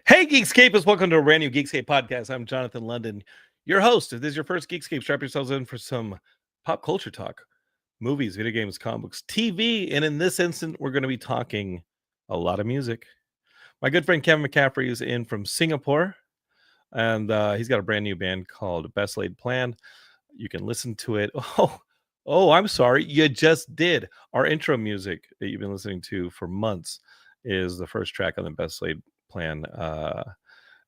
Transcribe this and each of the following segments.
Hey, Geekscapists, welcome to a brand new Geekscape podcast. I'm Jonathan London, your host. If this is your first Geekscape, strap yourselves in for some pop culture talk, movies, video games, comic books, TV, and in this instant, we're going to be talking a lot of music. My good friend Kevin McCaffrey is in from Singapore, and he's got a brand new band called Best Laid Plan. You can listen to it. Oh, I'm sorry, you just did. Our intro music that you've been listening to for months is the first track on the Best Laid Plan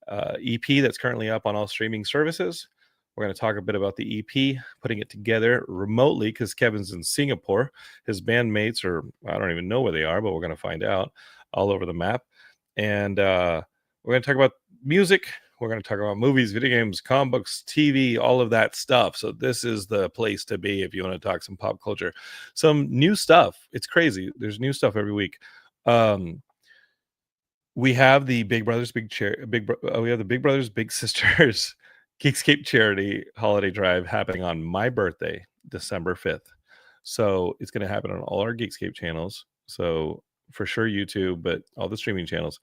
EP that's currently up on all streaming services. We're going to talk a bit about the EP, putting it together remotely because Kevin's in Singapore. His bandmates are, I don't even know where they are, but we're going to find out, all over the map. And we're going to talk about music. We're going to talk about movies, video games, comic books, TV, all of that stuff. So this is the place to be if you want to talk some pop culture. Some new stuff. It's crazy. There's new stuff every week. We have the Big Brothers Big Sisters Geekscape charity holiday drive happening on my birthday, December 5th. So it's going to happen on all our Geekscape channels. So for sure YouTube, but all the streaming channels.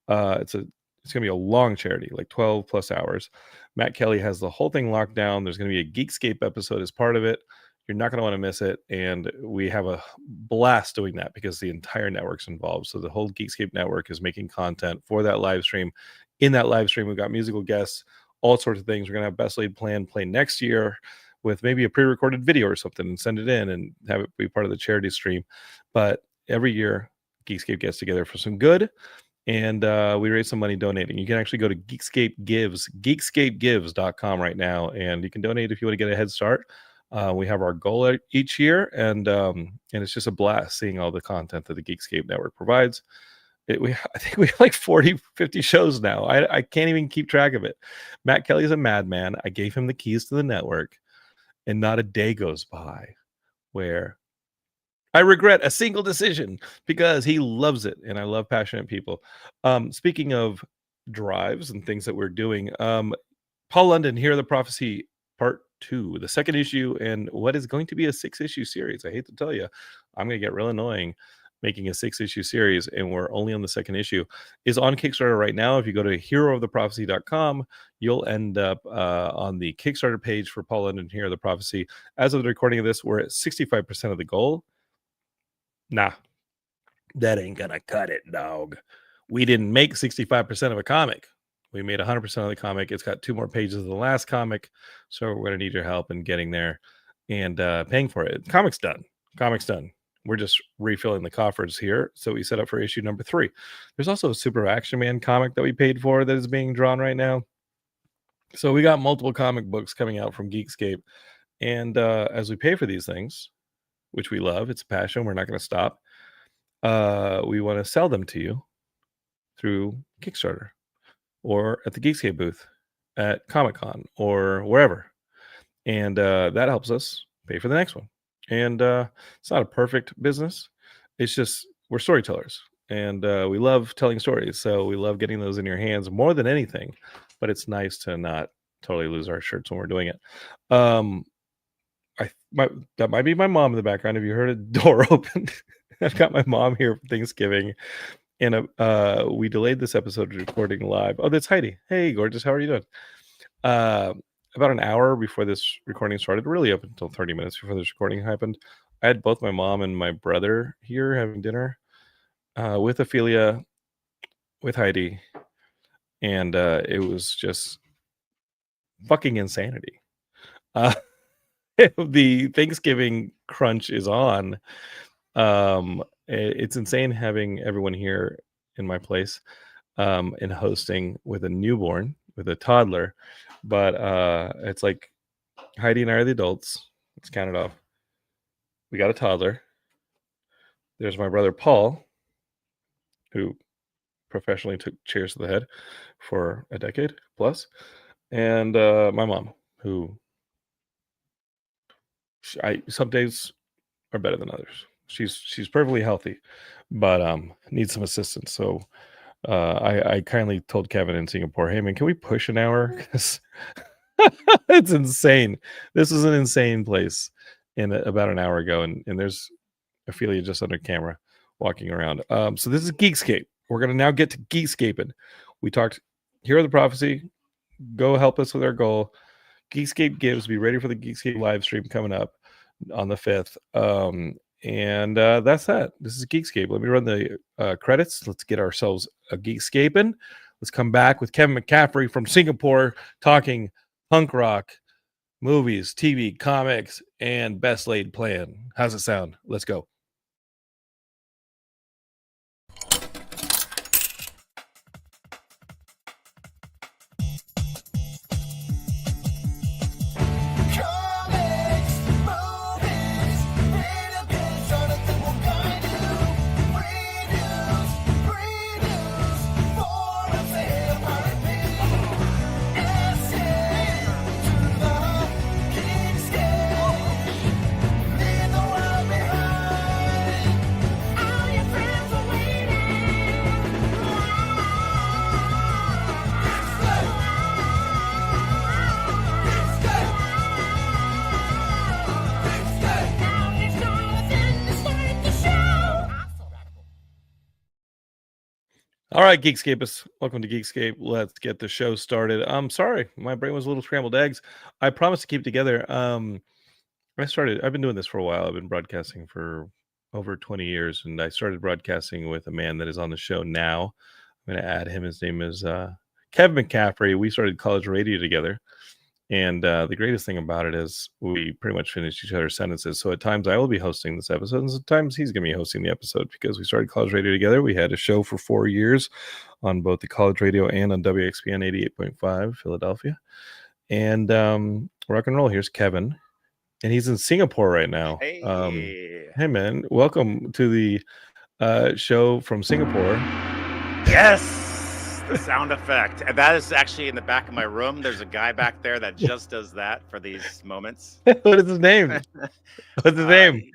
It's going to be a long charity, like 12 plus hours. Matt Kelly has the whole thing locked down. There's going to be a Geekscape episode as part of it. You're not going to want to miss it. And we have a blast doing that because the entire network's involved. So the whole Geekscape network is making content for that live stream. In that live stream, we've got musical guests, all sorts of things. We're going to have Best Laid Plan play next year with maybe a pre-recorded video or something and send it in and have it be part of the charity stream. But every year, Geekscape gets together for some good. And we raise some money donating. You can actually go to geekscapegives.com right now, and you can donate if you want to get a head start. We have our goal each year, and it's just a blast seeing all the content that the Geekscape network provides. I think we have like 40, 50 shows now. I can't even keep track of it. Matt Kelly's a madman. I gave him the keys to the network, and not a day goes by where I regret a single decision because he loves it, and I love passionate people. Speaking of drives and things that we're doing, Paul London, Hear the Prophecy Part 2, the second issue, and what is going to be a 6-issue series. I hate to tell you, I'm going to get real annoying making a 6-issue series, and we're only on the second issue, is on Kickstarter right now. If you go to herooftheprophecy.com, you'll end up on the Kickstarter page for Paul London, Hear the Prophecy. As of the recording of this, we're at 65% of the goal. Nah, that ain't gonna cut it, dog. We didn't make 65% of a comic. We made 100% of the comic. It's got 2 more pages of the last comic. So we're going to need your help in getting there and paying for it. Comic's done. We're just refilling the coffers here. So we set up for issue number 3. There's also a Super Action Man comic that we paid for that is being drawn right now. So we got multiple comic books coming out from Geekscape. And as we pay for these things, which we love, it's a passion, we're not going to stop. We want to sell them to you through Kickstarter, or at the Geekscape booth at Comic-Con or wherever. And that helps us pay for the next one. And it's not a perfect business. It's just we're storytellers. And we love telling stories. So we love getting those in your hands more than anything. But it's nice to not totally lose our shirts when we're doing it. That might be my mom in the background. If you heard a door open, I've got my mom here for Thanksgiving. And we delayed this episode recording live. Oh, that's Heidi. Hey, gorgeous. How are you doing? About an hour before this recording started, really up until 30 minutes before this recording happened, I had both my mom and my brother here having dinner with Ophelia, with Heidi. And it was just fucking insanity. The Thanksgiving crunch is on. It's insane having everyone here in my place and hosting with a newborn, with a toddler. But it's like Heidi and I are the adults. Let's count it off. We got a toddler. There's my brother Paul, who professionally took chairs to the head for a decade plus, and my mom, who some days are better than others. She's perfectly healthy, but needs some assistance. So I kindly told Kevin in Singapore, hey man, can we push an hour? Because it's insane. This is an insane place. About an hour ago, and there's Ophelia just under camera walking around. So this is Geekscape. We're gonna now get to Geekscaping. We talked hear the prophecy, go help us with our goal. Geekscape Gives, be ready for the Geekscape live stream coming up on the 5th. And that's that. This is Geekscape. Let me run the credits. Let's get ourselves a Geekscaping. Let's come back with Kevin McCaffrey from Singapore talking punk rock, movies, TV, comics, and best laid plan. How's it sound? Let's go. All right, Geekscapists, welcome to Geekscape. Let's get the show started. I'm sorry, my brain was a little scrambled eggs. I promise to keep it together. I've been doing this for a while. I've been broadcasting for over 20 years, and I started broadcasting with a man that is on the show now. I'm going to add him. His name is Kevin McCaffrey. We started college radio together. And the greatest thing about it is we pretty much finish each other's sentences. So at times I will be hosting this episode, and sometimes he's going to be hosting the episode because we started college radio together. We had a show for 4 years on both the college radio and on WXPN 88.5 Philadelphia. And rock and roll. Here's Kevin, and he's in Singapore right now. Hey man, welcome to the show from Singapore. Yes. The sound effect. And that is actually in the back of my room. There's a guy back there that just does that for these moments. What is his name? What's his name?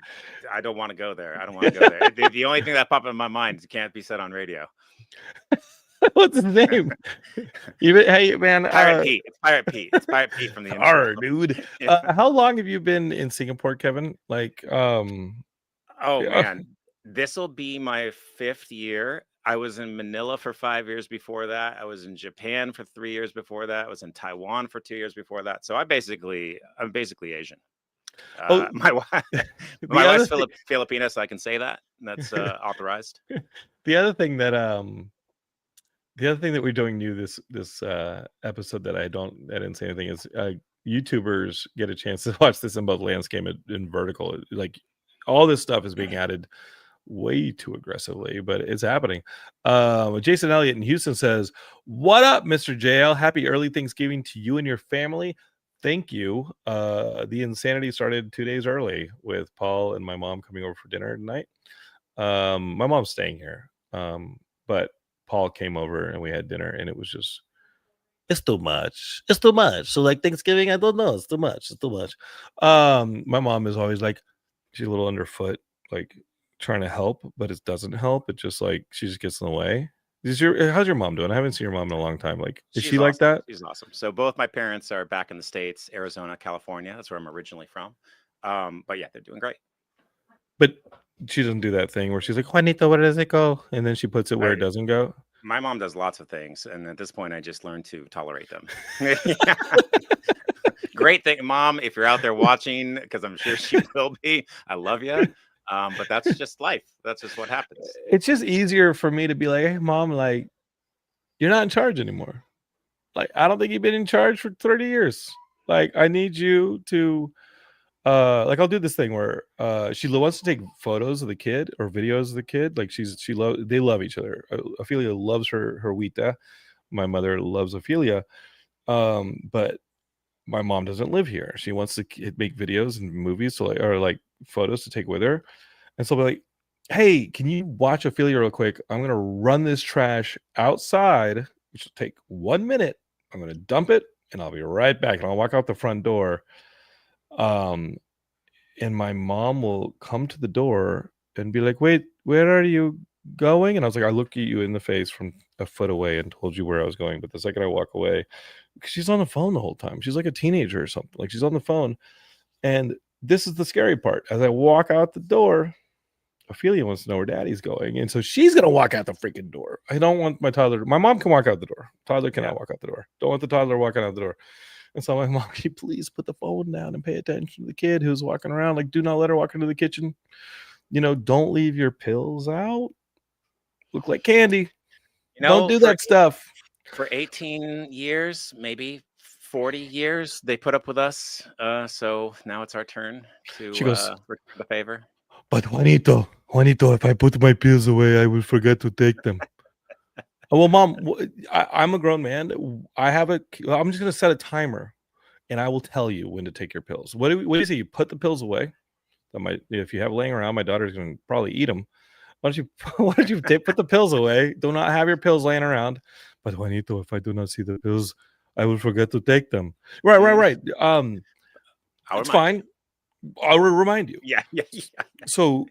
I don't want to go there. The only thing that popped in my mind can't be said on radio. What's his name? Hey man, Pirate Pete. It's Pirate Pete. It's Pirate Pete from the intro. Dude. How long have you been in Singapore, Kevin? Oh man, this will be my 5th year. I was in Manila for 5 years before that. I was in Japan for 3 years before that. I was in Taiwan for 2 years before that. So I'm basically Asian. My wife's Filipina, so I can say that. That's authorized. The other thing that we're doing new this episode that I didn't say anything is YouTubers get a chance to watch this in both landscape and vertical. Like all this stuff is being added way too aggressively, but it's happening. Jason Elliott in Houston says, "What up, Mr. JL? Happy early Thanksgiving to you and your family. Thank you. The insanity started 2 days early with Paul and my mom coming over for dinner tonight. My mom's staying here, but Paul came over and we had dinner, and it was just it's too much. So like Thanksgiving, I don't know. It's too much. My mom is always like, she's a little underfoot, like trying to help, but it doesn't help. It just like she just gets in the way. How's your mom doing? I haven't seen your mom in a long time. Like, is she like that? She's awesome. So both my parents are back in the States, Arizona, California. That's where I'm originally from. But yeah, they're doing great. But she doesn't do that thing where she's like, Juanito, where does it go? And then she puts it where it doesn't go. My mom does lots of things, and at this point, I just learned to tolerate them. Great thing, Mom, if you're out there watching, because I'm sure she will be. I love you. But that's just life. That's just what happens. It's just easier for me to be like, hey, Mom, like, you're not in charge anymore. Like, I don't think you've been in charge for 30 years. Like, I need you to, like, I'll do this thing where she wants to take photos of the kid or videos of the kid. Like, they love each other. Ophelia loves her Wita. My mother loves Ophelia. But my mom doesn't live here. She wants to make videos and movies or photos to take with her. And so I'll be like, hey, can you watch Ophelia real quick? I'm going to run this trash outside, which will take 1 minute. I'm going to dump it and I'll be right back. And I'll walk out the front door. And my mom will come to the door and be like, wait, where are you going? And I was like, I looked at you in the face from a foot away and told you where I was going. But the second I walk away, because she's on the phone the whole time. She's like a teenager or something. Like, she's on the phone. And this is the scary part. As I walk out the door, Ophelia wants to know where daddy's going. And so she's going to walk out the freaking door. I don't want my toddler. My mom can walk out the door. Toddler cannot walk out the door. Don't want the toddler walking out the door. And so I'm like, Mom, can you please put the phone down and pay attention to the kid who's walking around? Like, do not let her walk into the kitchen. Don't leave your pills out. Look like candy. Don't do that stuff. For 18 years, maybe 40 years, they put up with us. So now it's our turn to return the favor. But Juanito, if I put my pills away, I will forget to take them. Well, Mom, I'm a grown man. I'm just going to set a timer, and I will tell you when to take your pills. What do you say? You put the pills away. If you have laying around, my daughter's going to probably eat them. Why don't you put the pills away? Do not have your pills laying around. But Juanito, if I do not see the pills, I will forget to take them. Right. It's fine. I'll remind you. Yeah. So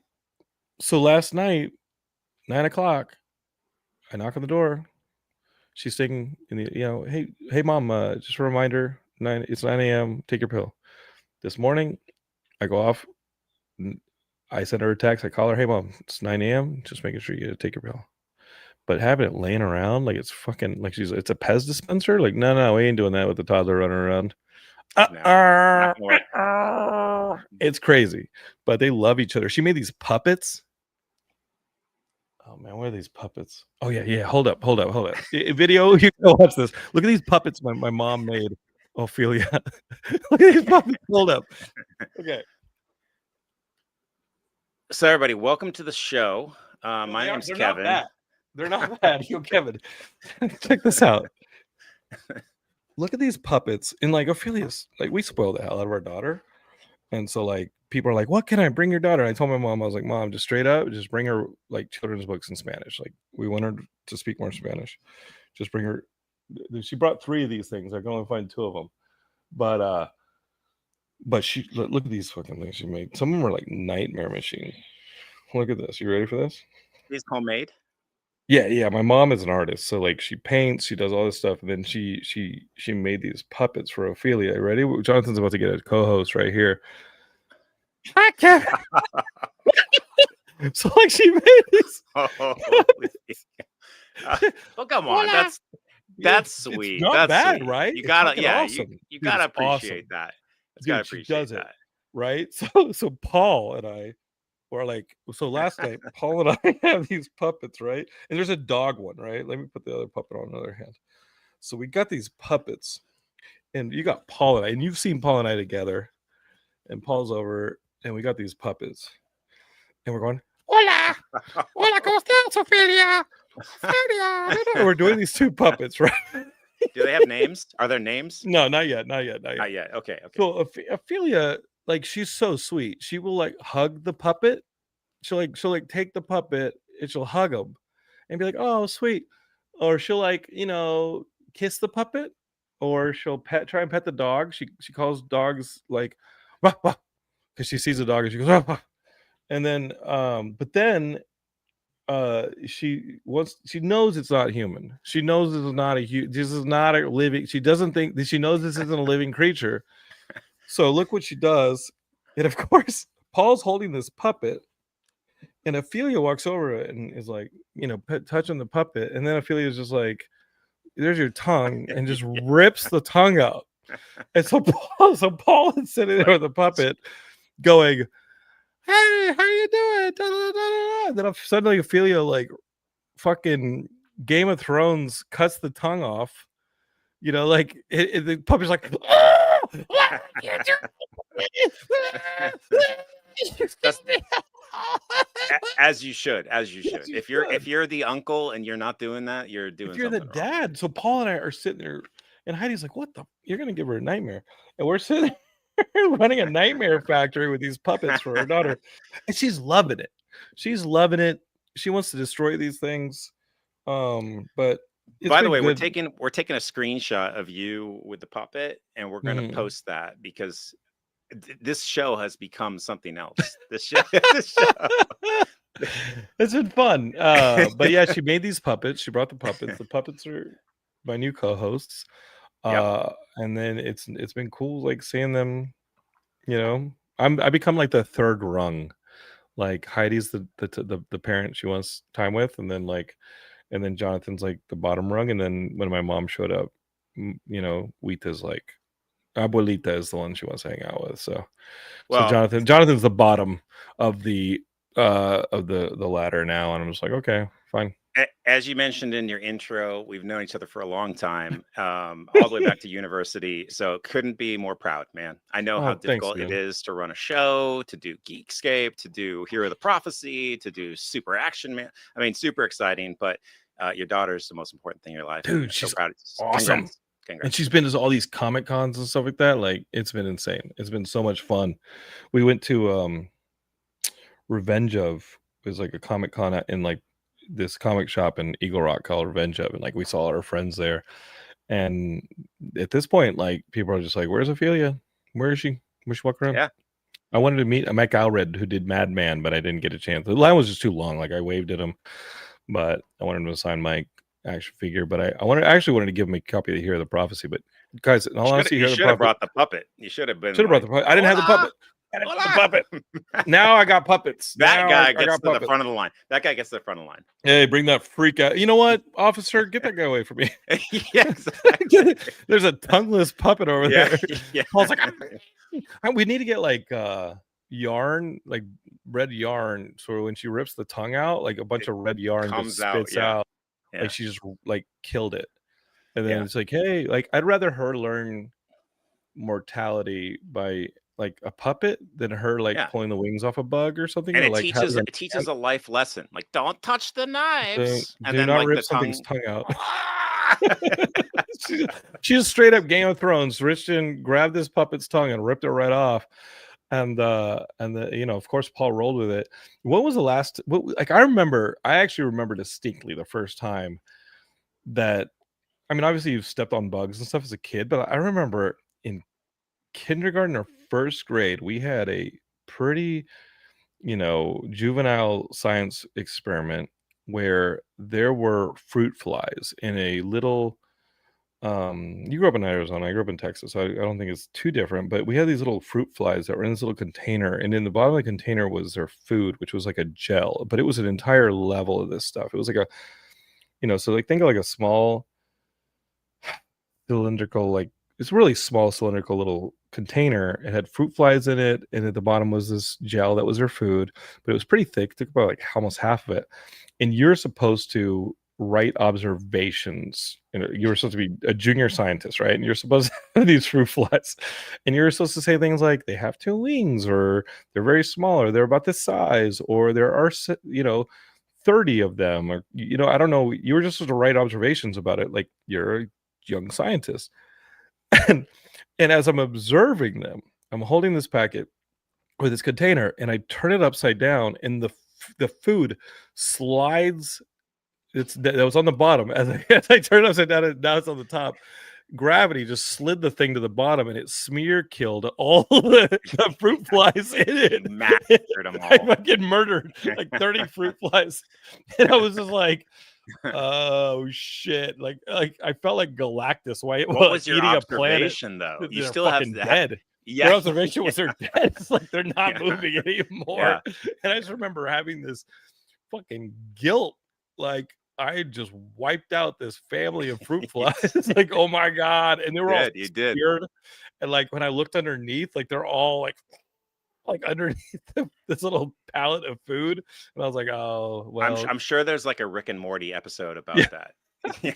last night, 9:00, I knock on the door. She's taking hey Mom, just a reminder, it's 9 a.m. Take your pill. This morning, I go off. I send her a text. I call her, hey Mom, it's 9 a.m. Just making sure you take your pill. But having it laying around like it's fucking like it's a Pez dispenser. Like no, we ain't doing that with the toddler running around. It's crazy, but they love each other. She made these puppets. Oh man, what are these puppets? Oh yeah. Hold up. Video, you can watch this. Look at these puppets my mom made. Ophelia. Look at these puppets. Hold up. Okay. So everybody, welcome to the show. My name's Kevin. They're not bad. Kevin. Check this out. Look at these puppets. And like Ophelia's, like we spoil the hell out of our daughter. And so like people are like, what can I bring your daughter? I told my mom, I was like, Mom, just straight up, just bring her like children's books in Spanish. Like we want her to speak more Spanish. Just bring her. She brought 3 of these things. I can only find 2 of them. But she look at these fucking things she made. Some of them are like nightmare machines. Look at this. You ready for this? These homemade? Yeah. My mom is an artist, so like she paints, she does all this stuff, and then she made these puppets for Ophelia. Ready? Jonathan's about to get a co-host right here. Hi, Kevin. So like she made these. Well, come on, that's sweet. It's not that's bad, sweet. right? You gotta, awesome. You gotta appreciate that. She does it, right? So Paul and I were like, last night, Paul and I have these puppets, right? And there's a dog one, right? Let me put the other puppet on the other hand. So we got these puppets, and you got Paul and I, and you've seen Paul and I together, and Paul's over, and we got these puppets, and we're going, hola, ¿cómo estás, Ophelia? We're doing these 2 puppets, right? Do they have names? Are there names? No, not yet. Okay. So Ophelia, like she's so sweet. She will like hug the puppet. She'll like take the puppet and she'll hug him and be like, oh, sweet. Or she'll like, kiss the puppet, or she'll try and pet the dog. She calls dogs like because she sees a dog and she goes, wah, wah. And then but then she knows it's not human. She knows this is not this is not a living. She doesn't think that she knows this isn't a living creature. So look what she does. And of course, Paul's holding this puppet, and Ophelia walks over it and is like, touching the puppet. And then Ophelia's just like, there's your tongue, and just rips the tongue out. And so Paul is sitting there with the puppet going, hey, how you doing? Da, da, da, da. And then suddenly Ophelia, like fucking Game of Thrones, cuts the tongue off. Like the puppet's like, as you should. If you're the uncle and you're not doing that, you're doing. If you're the dad, wrong. So Paul and I are sitting there, and Heidi's like, "What the? You're gonna give her a nightmare?" And we're sitting there running a nightmare factory with these puppets for her daughter, and she's loving it. She wants to destroy these things, but. By the way, we're taking a screenshot of you with the puppet, and we're going to post that because this show has become something else. This show. It's been fun. But yeah, she made these puppets. She brought the puppets. The puppets are my new co-hosts. And then it's been cool, like seeing them. I become like the third rung. like Heidi's the parent she wants time with, and then Jonathan's like the bottom rung, and then when my mom showed up, Wita's like Abuelita is the one she wants to hang out with. So Jonathan's the bottom of the ladder now, and I'm just like, okay, fine. As you mentioned in your intro, we've known each other for a long time, all the way back to university. So couldn't be more proud, man. I know how Oh, thanks, difficult it man. is to run a show, to do Geekscape, to do Hero of the Prophecy, to do Super Action Man. I mean, super exciting, but your daughter's the most important thing in your life. Dude, I'm so she's proud. awesome. Congrats. And she's been to all these Comic Cons and stuff like that. Like, it's been insane. It's been so much fun. We went to Revenge of, it was like a Comic Con in like this comic shop in Eagle Rock called Revenge of, and like we saw our friends there. And at this point, like, people are just like, "Where's Ophelia? Where is she? Where's she walking around?" Yeah. I wanted to meet Mike Alred, who did Madman, but I didn't get a chance. The line was just too long. Like, I waved at him, but I wanted him to sign my action figure. But I actually wanted to give him a copy of the Hero of the Prophecy. But guys, in all honesty, You should have brought the puppet. You should have been. Should have brought the puppet. I didn't have the puppet. Now I got puppets. That now guy gets to the front of the line. That guy gets to the front of the line. Hey, bring that freak out. You know what, officer? Get that guy away from me. Yeah, exactly. There's a tongueless puppet over there. Yeah. Paul's like, we need to get like yarn, like red yarn. So when she rips the tongue out, like a bunch of red yarn just spits out. Like she just like killed it. And then it's like, hey, like I'd rather her learn mortality by like a puppet than her like pulling the wings off a bug or something. And or, it like, teaches a life lesson. Like, don't touch the knives. And then not rip something's tongue out. She just straight up Game of Thrones. Richton grabbed this puppet's tongue and ripped it right off. And of course Paul rolled with it. What was the last I actually remember distinctly the first time that, I mean, obviously you've stepped on bugs and stuff as a kid, but I remember in kindergarten or first grade, we had a pretty, juvenile science experiment where there were fruit flies in a little, you grew up in Arizona, I grew up in Texas, so I don't think it's too different, but we had these little fruit flies that were in this little container, and in the bottom of the container was their food, which was like a gel, but it was an entire level of this stuff. It was like so like think of like a small cylindrical, like it's really small cylindrical little container. It had fruit flies in it, and at the bottom was this gel that was their food, but it was pretty thick. It took about like almost half of it, and you're supposed to write observations. You were supposed to be a junior scientist, right? And you're supposed to have these fruit flies, and you're supposed to say things like they have 2 wings, or they're very small, or they're about this size, or there are 30 of them, or I don't know. You were just supposed to write observations about it, like you're a young scientist. And as I'm observing them, I'm holding this packet or this container, and I turn it upside down, and the food slides. That was on the bottom. As I turn it upside down, and now it's on the top. Gravity just slid the thing to the bottom, and it smear killed all the fruit flies in it. Massacred them all. I fucking murdered like 30 fruit flies, and I was just like, oh shit! Like I felt like Galactus. What was your eating observation, a planet? though? You still have dead. Yeah. Your observation was they're dead. It's like they're not moving anymore. And I just remember having this fucking guilt, like I just wiped out this family of fruit flies. Like, oh my god! And they were all scared. And like when I looked underneath, like they're all like underneath this little pallet of food, and I was like, oh well. I'm sure there's like a Rick and Morty episode about that.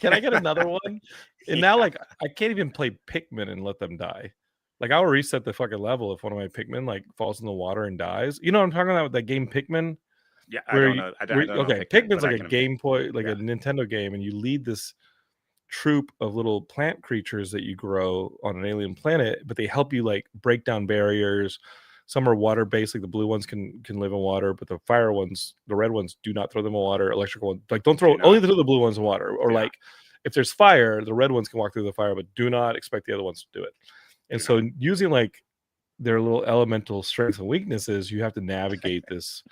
Can I get another one? And now like I can't even play Pikmin and let them die. Like I'll reset the fucking level if one of my Pikmin like falls in the water and dies. You know what I'm talking about with that game Pikmin? Yeah, I don't know. Okay, Pikmin's like a Game Boy, like a Nintendo game, and you lead this troop of little plant creatures that you grow on an alien planet, but they help you like break down barriers. Some are water based, like the blue ones can live in water, but the fire ones, the red ones, do not throw them in water. Electrical ones, like don't throw only throw the blue ones in water. Or like if there's fire, the red ones can walk through the fire, but do not expect the other ones to do it. And so using like their little elemental strengths and weaknesses, you have to navigate this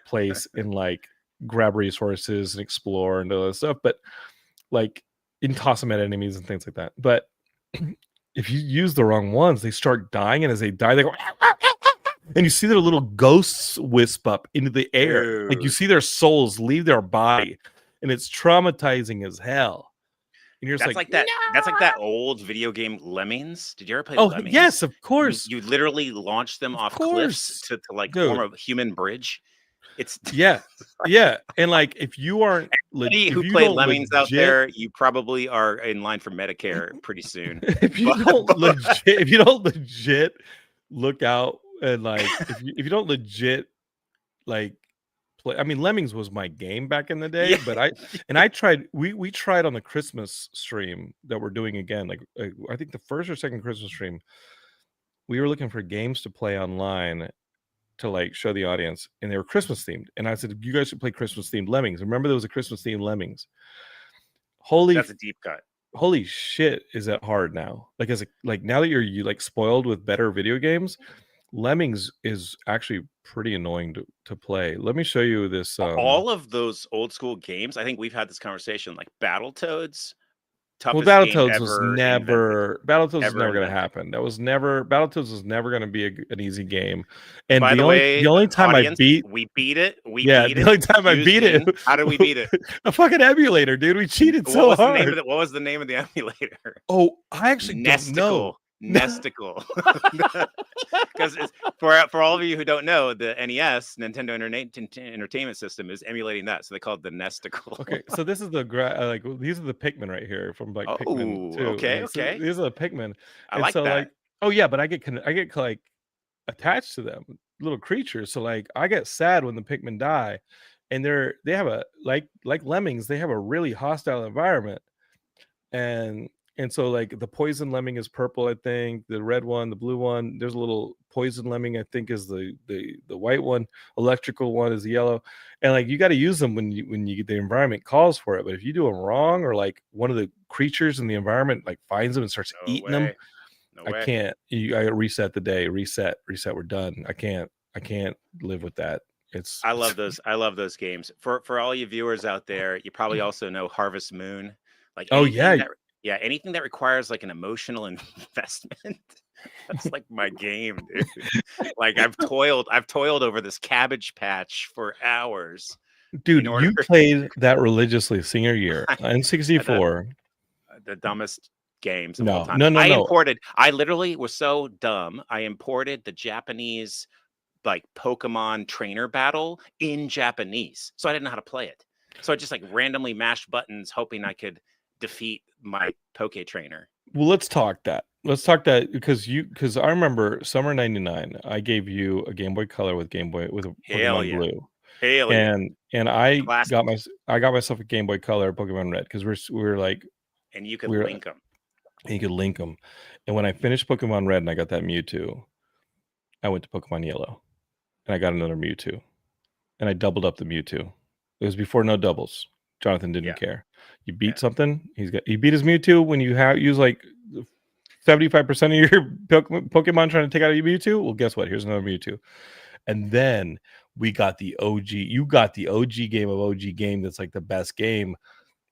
place and like grab resources and explore and all that stuff. But like and toss them at enemies and things like that. But if you use the wrong ones, they start dying, and as they die, they go and you see their little ghosts wisp up into the air. Like you Dude. see their souls leave their body, and it's traumatizing as hell. And you're just That's like, like no! that old video game Lemmings. Did you ever play Oh Lemmings? yes, of course, You literally launch them of off cliffs course, to like form dude. a human bridge. It's Yeah, yeah, and like if you aren't, anybody if who you played don't Lemmings out legit, there, you probably are in line for Medicare pretty soon. if you But, don't legit, if you don't legit look out and like if you don't legit like play. I mean, Lemmings was my game back in the day, yeah, but I tried. We tried on the Christmas stream that we're doing again. Like I think the first or second Christmas stream, we were looking for games to play online to like show the audience, and they were Christmas themed. And I said, you guys should play Christmas themed Lemmings. Remember there was a Christmas themed Lemmings. Holy that's a deep cut. holy shit, is that hard now? Like like now that you like spoiled with better video games, Lemmings is actually pretty annoying to play. Let me show you this. All of those old school games, I think we've had this conversation, like Battletoads, Well, toughest game Battletoads was ever invented. never Ever going to invented. happen. Battletoads was never going to be an easy game. And By the the way, only time I audience, beat, we beat it. We yeah, beat the it. only time I Excuse beat it, me. How did we beat it? a fucking emulator, dude. We cheated so hard. What was the name of the emulator? Oh, I actually don't know. Nesticle. Because for all of you who don't know, the NES, Nintendo Entertainment System, is emulating that, so they call it the Nesticle. Okay, so this is the like these are the Pikmin right here from like Pikmin Oh, 2. okay, Like, so okay. these are the Pikmin, I and like so that. like, oh yeah, but I get like attached to them, little creatures. So like, I get sad when the Pikmin die, and they have a like lemmings. They have a really hostile environment, and so like the poison lemming is purple, I think. The red one, the blue one. There's a little poison lemming, I think, is the white one. Electrical one is the yellow, and like you got to use them when you the environment calls for it. But if you do them wrong, or like one of the creatures in the environment like finds them and starts No eating them, way. No I way. can't. I reset the day. Reset. We're done. I can't live with that. It's. I love those. I love those games. For all you viewers out there, you probably also know Harvest Moon. Like Oh yeah. anything that requires like an emotional investment. That's like my game, dude. Like I've toiled over this Cabbage Patch for hours. Dude, In order you played that religiously senior year on the, N64. the dumbest games of all No, time. no, no, no. I literally was so dumb. I imported the Japanese like Pokemon trainer battle in Japanese. So I didn't know how to play it. So I just like randomly mashed buttons hoping I could defeat my Poke trainer. Well, let's talk that. Because I remember summer '99. I gave you a Game Boy Color with Hell Pokemon yeah. Blue, Hell yeah. and I Classic. got myself a Game Boy Color Pokemon Red because we were like, and you could link them. You could link them. And when I finished Pokemon Red and I got that Mewtwo, I went to Pokemon Yellow, and I got another Mewtwo, and I doubled up the Mewtwo. It was before no doubles. Jonathan didn't care. You beat something. He beat his Mewtwo when you use like 75% of your Pokemon trying to take out a Mewtwo. Well, guess what? Here's another Mewtwo. And then we got the OG. You got the OG game of OG game. That's like the best game.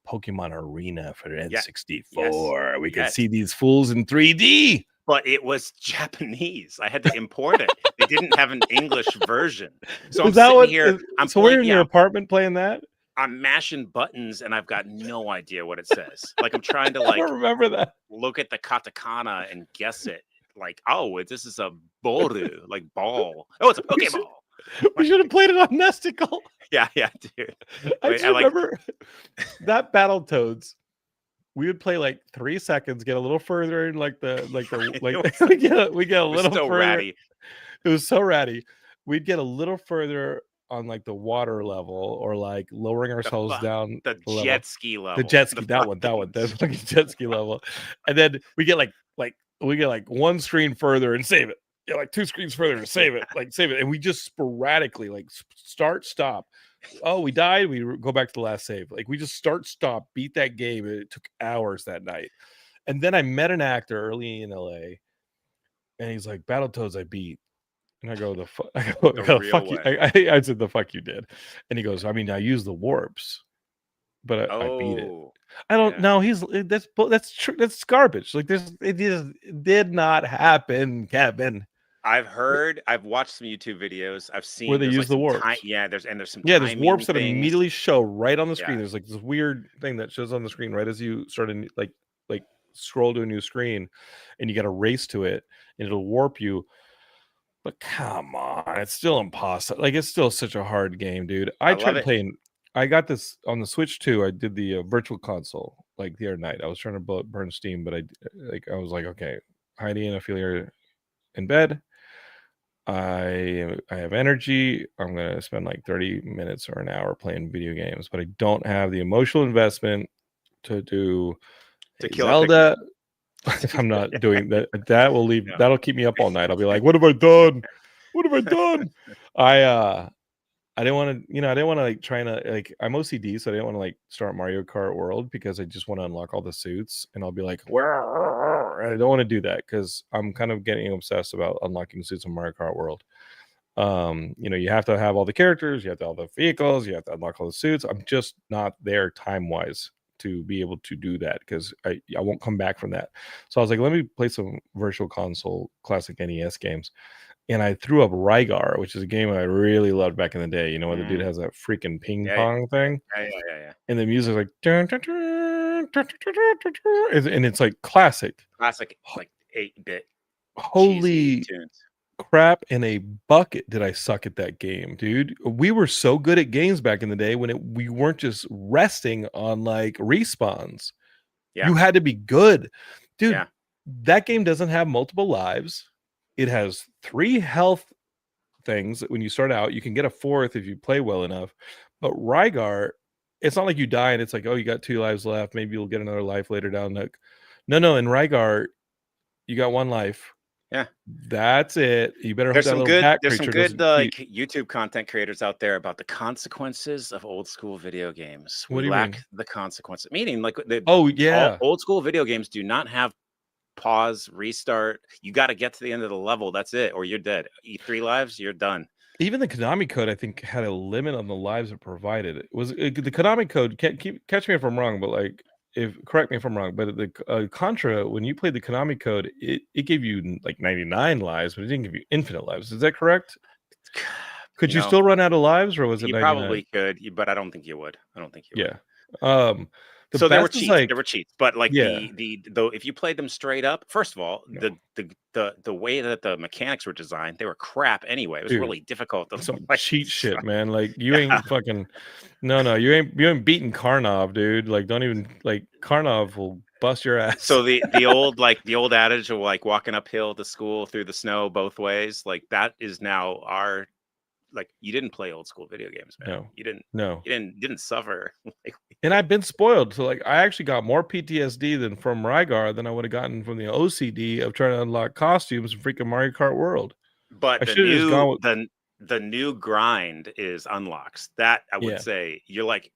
Pokemon Arena for N64. We could see these fools in 3D. But it was Japanese. I had to import it. They didn't have an English version. So I'm sitting here. So we're in your apartment playing that? I'm mashing buttons and I've got no idea what it says. Like I'm trying to like I don't remember that. Look at the katakana and guess it. Like, oh, this is a boru, like ball. Oh, it's a Pokeball. We should have played it on Nesticle. Yeah, dude. I just remember that Battletoads. We would play like 3 seconds, get a little further in we get a little further. Ratty. It was so ratty. We'd get a little further on like the water level, or like lowering ourselves down the jet ski level. The jet ski, that fucking jet ski level. And then we get like one screen further and save it. Yeah, like 2 screens further to save it, and we just sporadically like start, stop. Oh, we died. We go back to the last save. Like we just start, stop, beat that game. It took hours that night. And then I met an actor early in LA, and he's like, "Battletoads, I beat." And I go, "Fuck you!" I said, "The fuck you did." And he goes, "I mean, I used the warps, but I beat it." I don't know. That's true. That's garbage. Like it just did not happen, Kevin. I've watched some YouTube videos. I've where seen they there's use like the some warps. there's some There's warps timing that things. immediately show right on the Yeah. screen. There's like this weird thing that shows on the screen right as you start to like scroll to a new screen, and you got to race to it, and it'll warp you. But come on, it's still impossible. Like, it's still such a hard game, dude. I I love tried it. playing. I got this on the Switch too. I did the virtual console like the other night. I was trying to burn Steam, but I was like, okay, Heidi and Ophelia are in bed. I have energy. I'm gonna spend like 30 minutes or an hour playing video games, but I don't have the emotional investment to do To a kill a picnic. Zelda. I'm not doing that. That will leave. No. That'll keep me up all night. I'll be like, what have I done? What have I done? I didn't want to, I didn't want to like trying to like I'm OCD, so I didn't want to like start Mario Kart World because I just want to unlock all the suits, and I'll be like, where? I don't want to do that because I'm kind of getting obsessed about unlocking the suits in Mario Kart World. You have to have all the characters, you have to have all the vehicles, you have to unlock all the suits. I'm just not there time wise to be able to do that because I won't come back from that. So I was like, let me play some virtual console classic NES games. And I threw up Rygar, which is a game I really loved back in the day. You know, where the dude has that freaking ping Yeah, pong thing, yeah. and the music's like, dun, dun, dun, dun, dun, dun, dun, dun, and it's like classic. Classic, like 8-bit cheesy Holy tunes. crap in a bucket did I suck at that game, dude. We were so good at games back in the day when we weren't just resting on like respawns. Yeah. You had to be good, dude. Yeah. That game doesn't have multiple lives. It has 3 health things. When you start out, you can get a 4th if you play well enough. But Rygar, it's not like you die and it's like, oh, you got 2 lives left. Maybe you'll get another life later down the. No. In Rygar, you got 1 life. Yeah, that's it. You better hope there's that some little bat good creature like YouTube content creators out there about the consequences of old school video games. What We do you lack mean? the consequences, meaning like Oh yeah, old school video games do not have pause, restart. You got to get to the end of the level. That's it, or you're dead. Eat 3 lives, you're done. even the Konami code, I think, had a limit on the lives it provided. It was the Konami code. Catch me if I'm wrong, but like, correct me if I'm wrong. But the Contra, when you played the Konami code, it gave you like 99 lives, but it didn't give you infinite lives. Is that correct? Could you still run out of lives, or was it you 99? probably could, but I don't think you would. I don't think you would. Yeah. So there were cheats. There were cheats, but like yeah. though if you played them straight up, first of all, the way that the mechanics were designed, they were crap anyway. It was really difficult to some like, cheat shit, man. Like you ain't fucking you ain't beating Karnov, dude. Like don't even like Karnov will bust your ass. So the old adage of like walking uphill to school through the snow both ways, like that is now our. Like you didn't play old school video games, man. No, you didn't. No, you didn't suffer. And I've been spoiled. So like I actually got more PTSD than from Rygar than I would have gotten from the OCD of trying to unlock costumes in freaking Mario Kart World. But the new grind is unlocks. That I would say you're like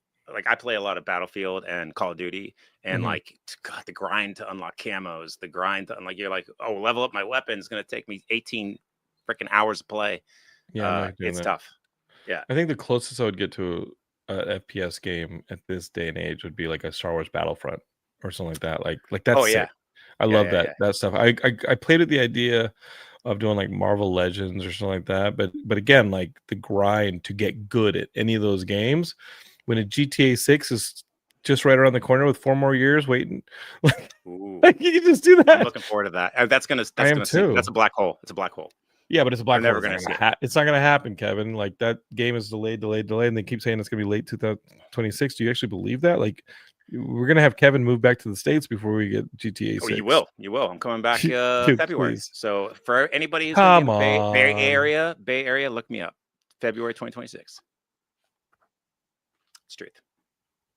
I play a lot of Battlefield and Call of Duty, and like God, the grind to unlock camos, the grind to unlock. You're like, oh, level up my weapon is going to take me 18 freaking hours of play. Yeah, it's tough. Yeah, I think the closest I would get to an FPS game at this day and age would be like a Star Wars Battlefront or something like that. Like that's sick. I love that stuff. I played with the idea of doing like Marvel Legends or something like that, but again, like the grind to get good at any of those games when a GTA 6 is just right around the corner with 4 more years waiting. Like you can just do that. I'm looking forward to that. That's gonna too. That's a black hole. It's a black hole. Yeah, but it's a black hole. It's not gonna happen, Kevin. Like that game is delayed, and they keep saying it's gonna be late 2026. Do you actually believe that? Like, we're gonna have Kevin move back to the States before we get GTA 6. Oh, you will. I'm coming back February. Please. So for anybody who's in the Bay Area, look me up. February 2026. It's truth.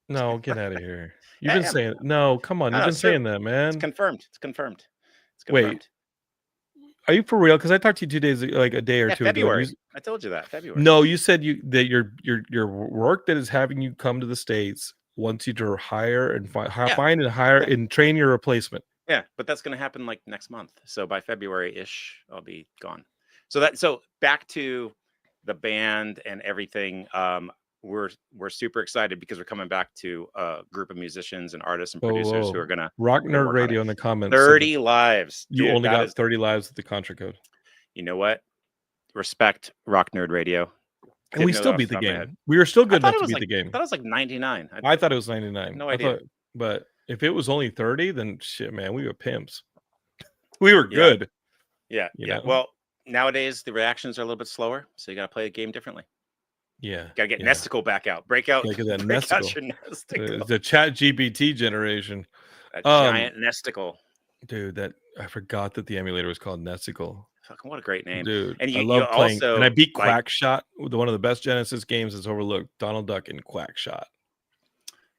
No, get out of here. You've been saying no. Come on, you've been saying that, man. It's confirmed. Wait. Are you for real? Because I talked to you 2 days, like a day or two February. ago. I told you that February. No, you said that your work that is having you come to the States wants you to hire and find and hire and train your replacement. Yeah, but that's going to happen like next month. So by February-ish, I'll be gone. So back to the band and everything. We're super excited because we're coming back to a group of musicians and artists and producers who are gonna Rock Nerd Radio in the comments. 30 lives. You only got 30 lives with the Contra code. You know what? Respect Rock Nerd Radio. And we Didn't know still that off beat the the top of my head. game. We were still I good thought enough it to was beat like the game. 99. I thought it was 99. No I idea. thought, but if it was only 30, then shit, man, we were pimps. We were Yeah. good. Yeah. You Yeah. know? Well, nowadays the reactions are a little bit slower, so you got to play the game differently. Yeah. Got to get yeah. Nesticle back out. Break out Gotta get that break out Nesticle. your Nesticle. The Chat GPT generation. A giant Nesticle. Dude, that I forgot that the emulator was called Nesticle. Fucking what a great name. Dude, And I you love playing, also and I beat like, Quackshot, one of the best Genesis games that's overlooked. Donald Duck in Quackshot.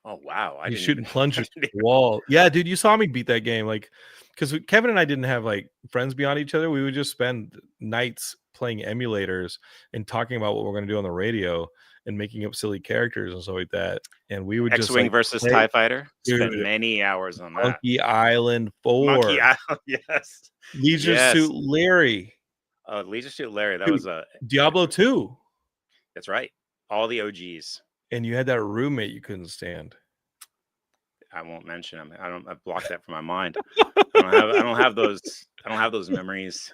oh wow, He's shooting plungers at the wall. Yeah, dude, you saw me beat that game. Like, because Kevin and I didn't have like friends beyond each other. We would just spend nights playing emulators and talking about what we're going to do on the radio and making up silly characters and stuff like that. And we would X-Wing just versus play. TIE Fighter. Dude, Spent many hours on that. Monkey Island 4. Monkey Island, yes. Leisure Yes. Suit Larry. Oh, Leisure Suit Larry. That Dude, was a Diablo 2. That's right. All the OGs. And you had that roommate you couldn't stand. I won't mention them. I've blocked that from my mind. I don't have those memories.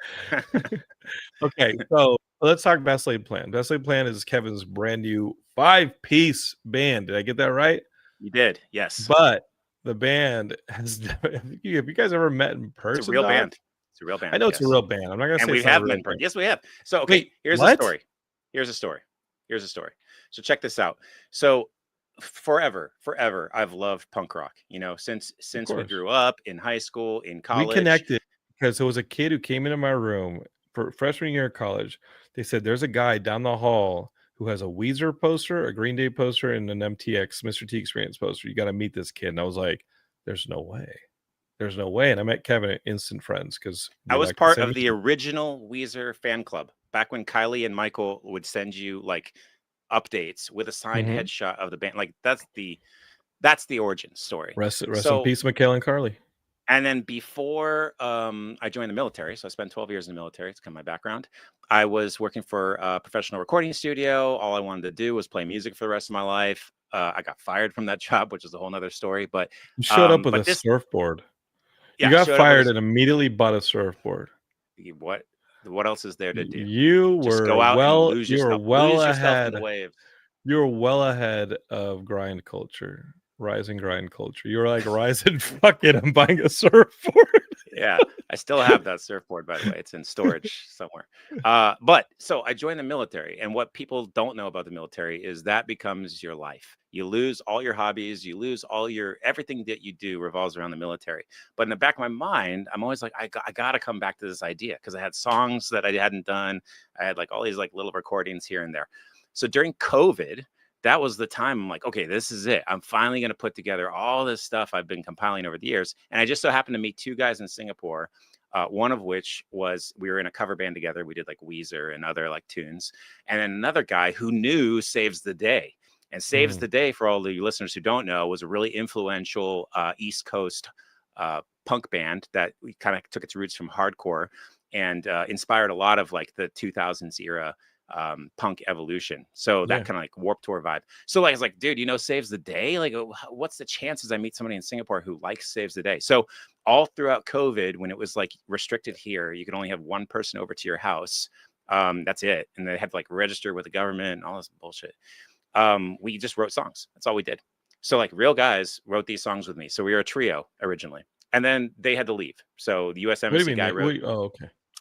Okay, so let's talk Best Laid Plan. Best Laid Plan is Kevin's brand new 5-piece band. Did I get that right? You did, yes. But the band has. Have you guys ever met in person? It's a real band. It's a real band. I know it's a real band. I'm not gonna say. And we have been. Yes, we have. So okay, Wait, here's what? a story. Here's a story. So check this out. So forever, I've loved punk rock. You know, since we grew up, in high school, in college. We connected because there was a kid who came into my room for freshman year of college. They said there's a guy down the hall who has a Weezer poster, a Green Day poster, and an MTX Mr. T Experience poster. You got to meet this kid. And I was like, there's no way. There's no way. And I met Kevin at instant friends because I was part of the original Weezer fan club back when Kylie and Michael would send you like updates with a signed headshot of the band. Like that's the origin story. Rest in peace, Michaela and Carly. And then before I joined the military, so I spent 12 years in the military. It's kind of my background. I was working for a professional recording studio. All I wanted to do was play music for the rest of my life. I got fired from that job, which is a whole nother story. But you showed up with a surfboard. Yeah, you got fired and immediately bought a surfboard. What else is there to do? You Just were go out and lose you yourself. were well lose ahead. In the waves. You were well ahead of grind culture, rising grind culture. You were like, rising, fuck it, I'm buying a surfboard. Yeah, I still have that surfboard, by the way. It's in storage somewhere. But so I joined the military, and what people don't know about the military is that becomes your life. You lose all your hobbies, you lose all everything that you do revolves around the military. But in the back of my mind, I'm always like, I got to come back to this idea because I had songs that I hadn't done. I had like all these like little recordings here and there. So during COVID, that was the time I'm like, okay, this is it. I'm finally going to put together all this stuff I've been compiling over the years. And I just so happened to meet two guys in Singapore, one of which was we were in a cover band together. We did like Weezer and other like tunes. And then another guy who knew Saves the Day. And Saves the Day, for all the listeners who don't know, was a really influential East Coast punk band that we kind of took its roots from hardcore and inspired a lot of like the 2000s era punk evolution. So that kind of like Warped Tour vibe. So like, I was like, dude, Saves the Day? Like, what's the chances I meet somebody in Singapore who likes Saves the Day? So all throughout COVID, when it was like restricted here, you could only have one person over to your house. That's it. And they had to like register with the government and all this bullshit. We just wrote songs. That's all we did. So like real guys wrote these songs with me. So we were a trio originally. And then they had to leave. So the US Embassy guy wrote.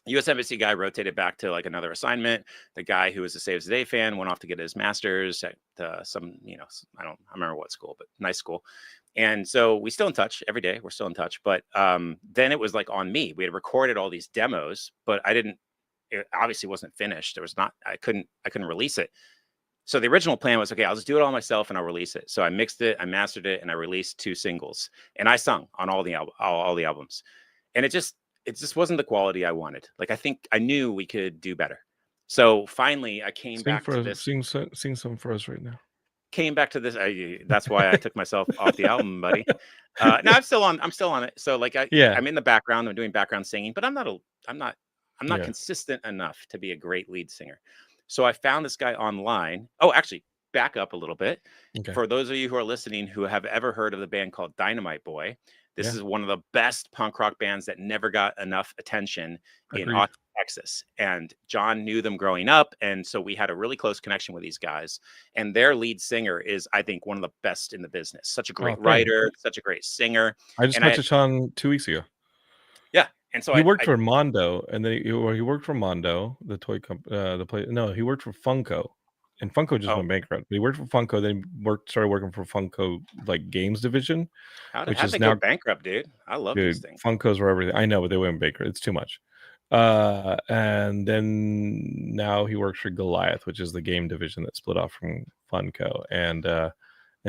US Embassy guy rotated back to like another assignment. The guy who was a Saves the Day fan went off to get his master's at some, I don't remember what school, but nice school. And so we still in touch every day. We're still in touch. But then it was like on me. We had recorded all these demos, but it obviously wasn't finished. I couldn't release it. So the original plan was, okay, I'll just do it all myself and I'll release it. So I mixed it, I mastered it, and I released 2 singles. And I sung on all the albums. And it just wasn't the quality I wanted. Like, I think I knew we could do better. So finally I came back to this. Sing some for us right now. Came back to this. That's why I took myself off the album, buddy. No, I'm still on it. So like I'm in the background, I'm doing background singing, but I'm not consistent enough to be a great lead singer. So I found this guy online. Oh, actually, back up a little bit. Okay. For those of you who are listening who have ever heard of the band called Dynamite Boy, This Yeah. is one of the best punk rock bands that never got enough attention in Agreed. Austin, Texas. And John knew them growing up. And so we had a really close connection with these guys. And their lead singer is, I think, one of the best in the business. Such a Oh, great thanks. writer, such a great singer. I just And talked to Sean 2 weeks ago. yeah. And so He worked for Mondo, and then he worked for Mondo, the toy company, no, he worked for Funko, and Funko just went bankrupt. But he worked for Funko, then started working for Funko, like, games division, how'd which is they go now bankrupt, dude? I love these dude, things. Funkos were everything. I know, but they went bankrupt. It's too much. And then now he works for Goliath, which is the game division that split off from Funko. And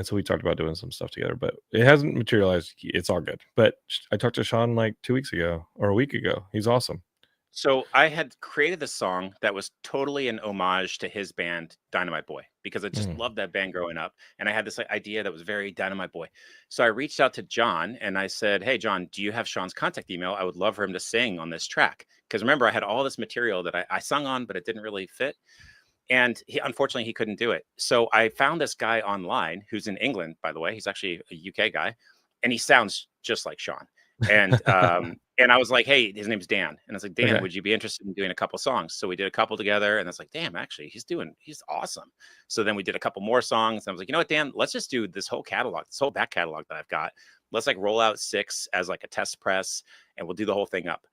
so we talked about doing some stuff together, but it hasn't materialized. It's all good. But I talked to Sean like 2 weeks ago or a week ago. He's awesome. So I had created this song that was totally an homage to his band, Dynamite Boy, because I just loved that band growing up. And I had this idea that was very Dynamite Boy. So I reached out to John and I said, hey, John, do you have Sean's contact email? I would love for him to sing on this track. Because remember, I had all this material that I sung on, but it didn't really fit. And unfortunately, he couldn't do it. So I found this guy online who's in England, by the way. He's actually a UK guy. And he sounds just like Sean. And and I was like, hey, his name's Dan. And I was like, Dan, Okay. would you be interested in doing a couple songs? So we did a couple together. And I was like, damn, actually, he's awesome. So then we did a couple more songs. And I was like, you know what, Dan, let's just do this whole catalog, this whole back catalog that I've got. Let's like roll out 6 as like a test press and we'll do the whole thing up.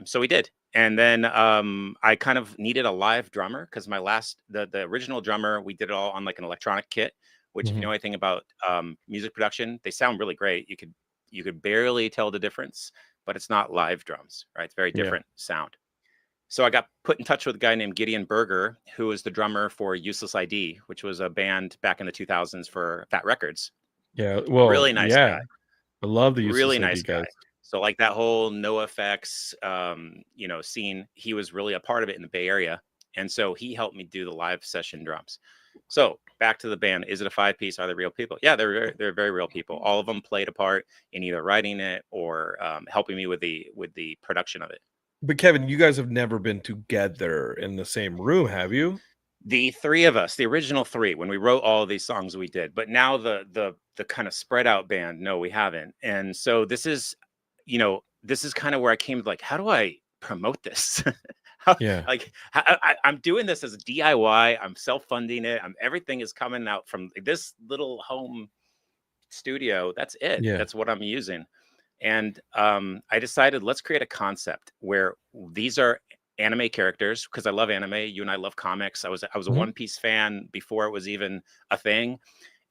So we did. And then I kind of needed a live drummer because the original drummer, we did it all on like an electronic kit, which if you know anything about music production, they sound really great. You could barely tell the difference, but it's not live drums, right? It's very different sound. So I got put in touch with a guy named Gideon Berger, who was the drummer for Useless ID, which was a band back in the 2000s for Fat Records. Yeah. Well, Really nice guy. I love the Really Useless nice ID guy. guys. So like that whole NoFX, scene, he was really a part of it in the Bay Area. And so he helped me do the live session drums. So back to the band. Is it a 5-piece? Are they real people? Yeah, they're very real people. All of them played a part in either writing it or helping me with the production of it. But Kevin, you guys have never been together in the same room, have you? The 3 of us, the original 3, when we wrote all of these songs, we did. But now the kind of spread out band, no, we haven't. And so this is kind of where I came to like, how do I promote this? I'm doing this as a DIY. I'm self-funding it. Everything is coming out from this little home studio. That's it. Yeah. That's what I'm using. And I decided let's create a concept where these are anime characters because I love anime. You and I love comics. I was a One Piece fan before it was even a thing.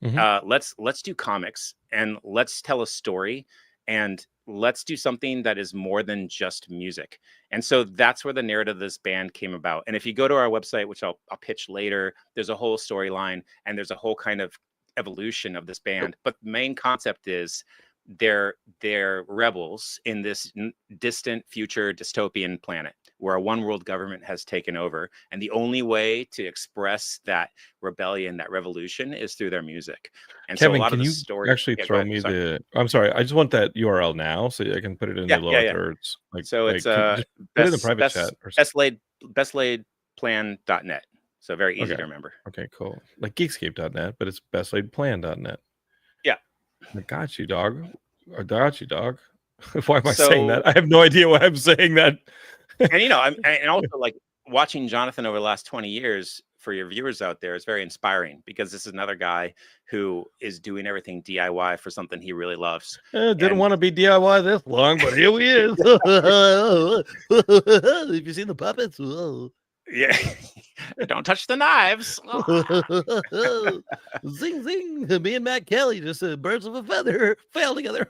Let's do comics and let's tell a story and let's do something that is more than just music. And so that's where the narrative of this band came about. And if you go to our website, which I'll pitch later, there's a whole storyline and there's a whole kind of evolution of this band. But the main concept is they're rebels in this distant future dystopian planet where a one world government has taken over. And the only way to express that rebellion, that revolution is through their music. And Kevin, so a lot can of the you story actually throw me I'm sorry. I just want that URL now so I can put it in the lower thirds. Like, so it's just put it in the private chat or bestlaidplan.net. So very easy to remember. Okay, cool. Like geekscape.net, but it's bestlaidplan.net. Yeah. I got you, dog. I got you, dog. Why am I saying that? I have no idea why I'm saying that. And and also like watching Jonathan over the last 20 years for your viewers out there is very inspiring because this is another guy who is doing everything DIY for something he really loves. Didn't want to be DIY this long, but here he is. Have you seen the puppets? Whoa. Yeah. Don't touch the knives. Zing, zing. Me and Matt Kelly, just birds of a feather, fell together.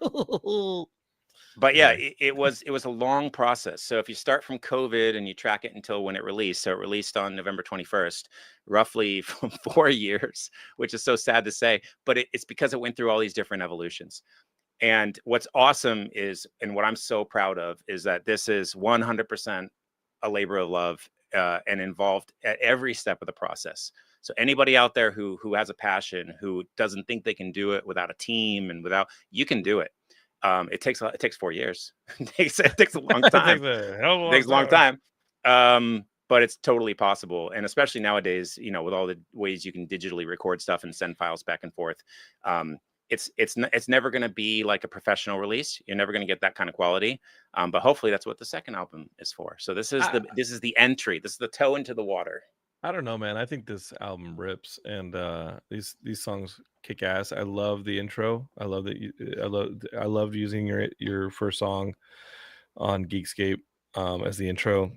But yeah, it was a long process. So if you start from COVID and you track it until when it released, so it released on November 21st, roughly 4 years, which is so sad to say, but it's because it went through all these different evolutions. And what's awesome is, and what I'm so proud of, is that this is 100% a labor of love and involved at every step of the process. So anybody out there who has a passion, who doesn't think they can do it without a team and you can do it. It takes 4 years. it takes a long time. It takes a long time. But it's totally possible. And especially nowadays, with all the ways you can digitally record stuff and send files back and forth. it's never going to be like a professional release. You're never going to get that kind of quality. But hopefully that's what the second album is for. So this is the entry. This is the toe into the water. I don't know, man. I think this album rips, and these songs kick ass. I love the intro. I love that. I love using your first song on Geekscape as the intro.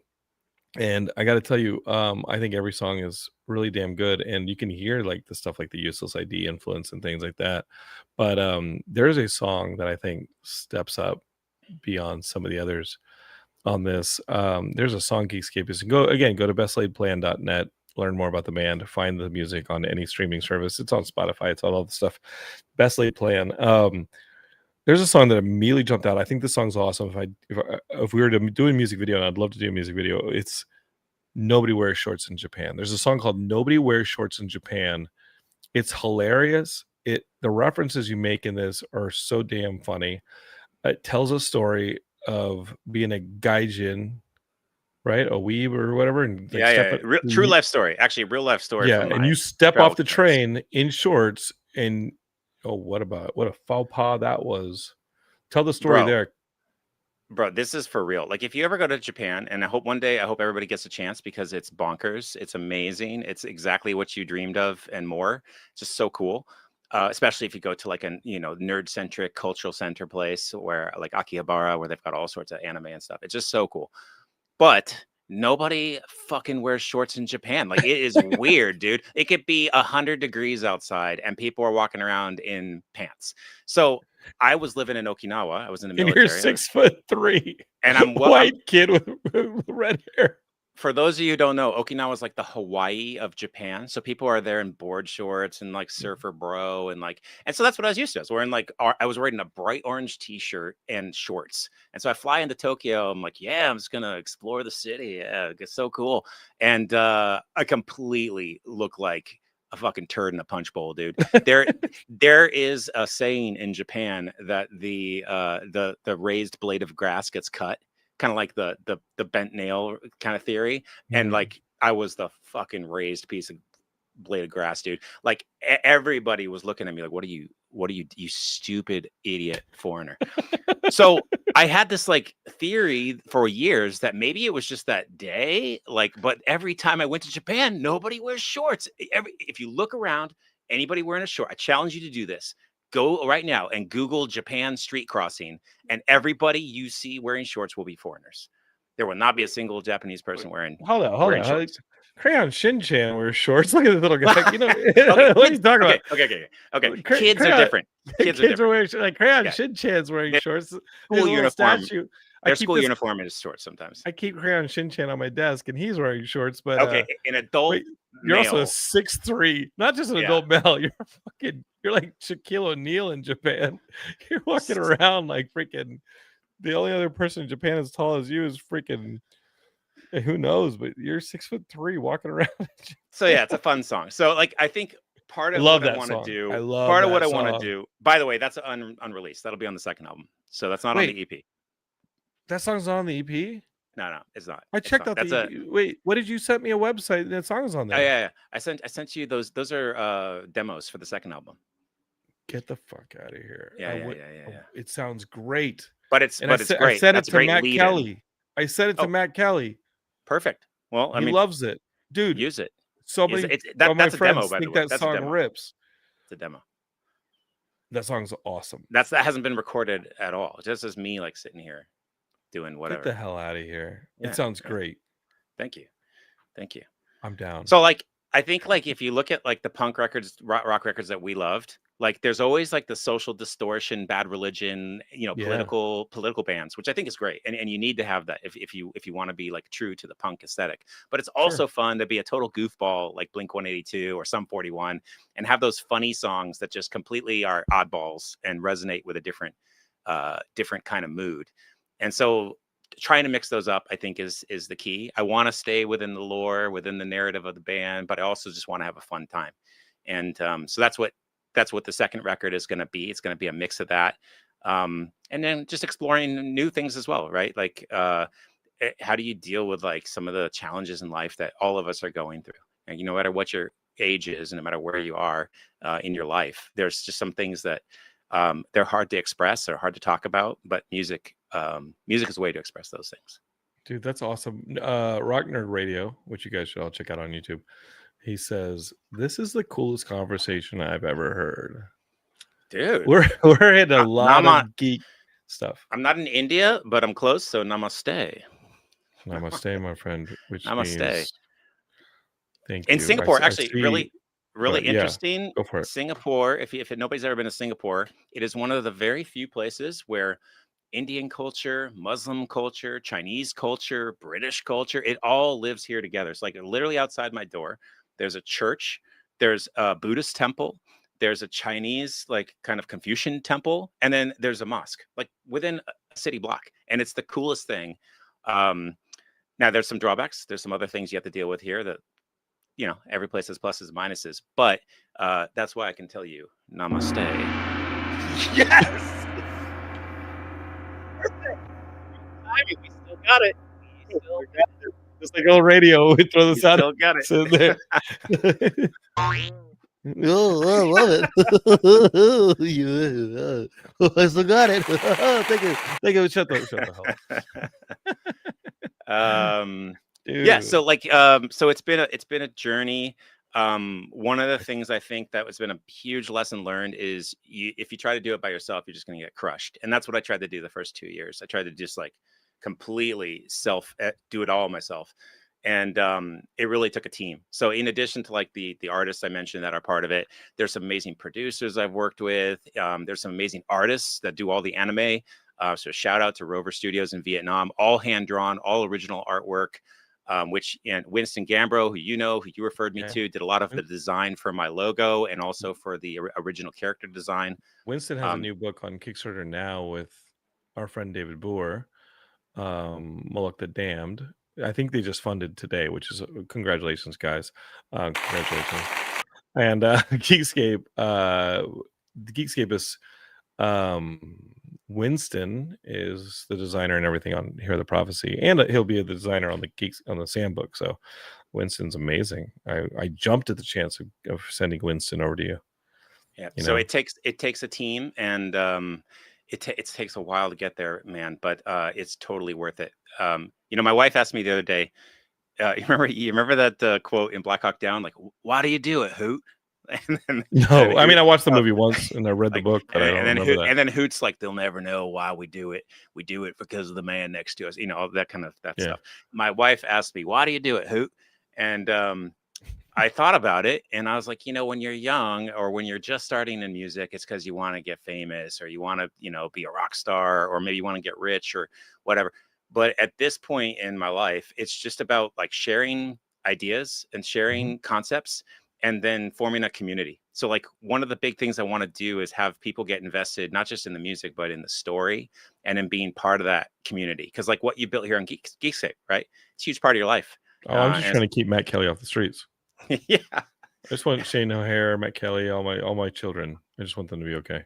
And I got to tell you, I think every song is really damn good, and you can hear like the stuff like the Useless ID influence and things like that. But there's a song that I think steps up beyond some of the others on this. There's a song Geekscape is go to bestlaidplan.net, learn more about the band, find the music on any streaming service. It's on Spotify, it's on all the stuff. Best Laid Plan. There's a song that immediately jumped out. I think this song's awesome. If we were to do a music video, and I'd love to do a music video, it's Nobody Wears Shorts in Japan. There's a song called Nobody Wears Shorts in Japan. It's hilarious. The references you make in this are so damn funny. It tells a story of being a gaijin, right? A weeb or whatever. And true life story. Actually, real life story. Yeah, and you step off the train in shorts, and what a faux pas that was. Tell the story there. Bro, this is for real. Like, if you ever go to Japan, and I hope everybody gets a chance, because it's bonkers. It's amazing. It's exactly what you dreamed of and more. It's just so cool. Especially if you go to like a nerd-centric cultural center place where like Akihabara, where they've got all sorts of anime and stuff. It's just so cool. But nobody fucking wears shorts in Japan. Like, it is weird, dude. It could be 100 degrees outside and people are walking around in pants. So I was living in Okinawa. I was in the military. And you're 6'3", and I'm white kid with red hair. For those of you who don't know, Okinawa is like the Hawaii of Japan. So people are there in board shorts and like surfer bro and so that's what I was used to. I was wearing a bright orange t-shirt and shorts. And so I fly into Tokyo. I'm like, yeah, I'm just gonna explore the city. Yeah, it's so cool. And I completely look like a fucking turd in a punch bowl, dude. There is a saying in Japan that the raised blade of grass gets cut. Kind of like the bent nail kind of theory. And like, I was the fucking raised piece of blade of grass, dude. Like, everybody was looking at me like, what are you, you stupid idiot foreigner. So I had this like theory for years that maybe it was just that day. But every time I went to Japan, nobody wears shorts. If you look around, anybody wearing a short, I challenge you to do this. Go right now and Google Japan street crossing, and everybody you see wearing shorts will be foreigners. There will not be a single Japanese person wearing. Hold on. Crayon Shin-chan wears shorts. Look at the little guy. What are you talking about? Okay. Kids are different. Kids are wearing Crayon Shin-chan's wearing shorts. School uniform. Their school uniform is shorts sometimes. I keep Crayon Shin-chan on my desk, and he's wearing shorts. But an adult. You're also a 6'3", not just an adult male. You're like Shaquille O'Neal in Japan. You're walking around like freaking. The only other person in Japan as tall as you is freaking. Who knows? But you're 6'3" walking around. So yeah, it's a fun song. So like, I think part of what I want to do. I want to do. By the way, that's unreleased. That'll be on the second album. So that's not on the EP. That song's not on the EP. No, it's not. I checked out the EP. Wait, what did you send me a website and that song's on there? Oh, yeah. I sent you those. Those are demos for the second album. Get the fuck out of here. Yeah. It sounds great. But it's great. I said it to Matt Kelly. I said it to Matt Kelly. Perfect. Well, he loves it, dude. Use it. So many of my friends think that song rips. It's a demo. That song's awesome. That hasn't been recorded at all. Just as me like sitting here doing whatever. Get the hell out of here. It sounds great. Thank you. I'm down. So like, I think like if you look at like the punk records, rock records that we loved, like there's always like the Social Distortion, Bad Religion, political bands, which I think is great, and you need to have that if you want to be like true to the punk aesthetic. But it's also fun to be a total goofball like Blink-182 or Sum 41 and have those funny songs that just completely are oddballs and resonate with a different kind of mood. And so trying to mix those up, I think, is the key. I want to stay within the lore, within the narrative of the band, but I also just want to have a fun time. And so that's what the second record is going to be. It's going to be a mix of that. And then just exploring new things as well, right? Like, how do you deal with like some of the challenges in life that all of us are going through? And no matter what your age is, and no matter where you are in your life, there's just some things that they're hard to express, they're hard to talk about, but music is a way to express those things. Dude, that's awesome. Rock Nerd Radio, which you guys should all check out on YouTube. He says, "This is the coolest conversation I've ever heard." Dude, we're in a lot of geek stuff. I'm not in India, but I'm close, so namaste. Namaste, my friend, which namaste. Means thank you. In Singapore, actually, really interesting. Yeah, go for it. Singapore, if nobody's ever been to Singapore, it is one of the very few places where Indian culture, Muslim culture, Chinese culture, British culture, it all lives here together. It's like literally outside my door, there's a church, there's a Buddhist temple, there's a Chinese, like kind of Confucian temple, and then there's a mosque, like within a city block. And it's the coolest thing. Now there's some drawbacks. There's some other things you have to deal with here that, you know, every place has pluses and minuses, but that's why I can tell you, namaste. Yes! We still got it. Just like old radio, we throw the sound. Still got it. In there. Oh, I love it. I still got it. Thank you. Shut the hell up. Yeah. So so it's been a journey. One of the things I think that has been a huge lesson learned is if you try to do it by yourself, you're just going to get crushed. And that's what I tried to do the first 2 years. I tried to just like completely do it all myself. And it really took a team. So in addition to like the artists I mentioned that are part of it, there's some amazing producers I've worked with. There's some amazing artists that do all the anime. So shout out to Rover Studios in Vietnam, all hand drawn, all original artwork. And Winston Gambro, who you referred me to, did a lot of the design for my logo and also for the original character design. Winston has a new book on Kickstarter now with our friend David Boer, Moloch the Damned. I think they just funded today, which is congratulations, guys. Congratulations. And Geekscape, the Geekscape is Winston is the designer and everything on Hear the Prophecy, and he'll be the designer on the Sam book. So Winston's amazing. I jumped at the chance of sending Winston over to you. Yeah. So it takes a team, and it takes a while to get there, man. But it's totally worth it. My wife asked me the other day. You remember that quote in Black Hawk Down, like, "Why do you do it, Hoot?" No, I mean I watched the movie once and I read the book, but I don't remember that. And then Hoot's like, "They'll never know why we do it. We do it because of the man next to us." All that kind of stuff. My wife asked me, "Why do you do it, Hoot?" And I thought about it, and I was like, when you're young or when you're just starting in music, it's because you want to get famous or you want to, be a rock star, or maybe you want to get rich or whatever. But at this point in my life, it's just about like sharing ideas and sharing concepts, and then forming a community. So like one of the big things I want to do is have people get invested, not just in the music, but in the story and in being part of that community. Because like what you built here on Geekscape, right? It's a huge part of your life. Oh, I'm just trying to keep Matt Kelly off the streets. Yeah. I just want Shane O'Hare, Matt Kelly, all my children. I just want them to be okay.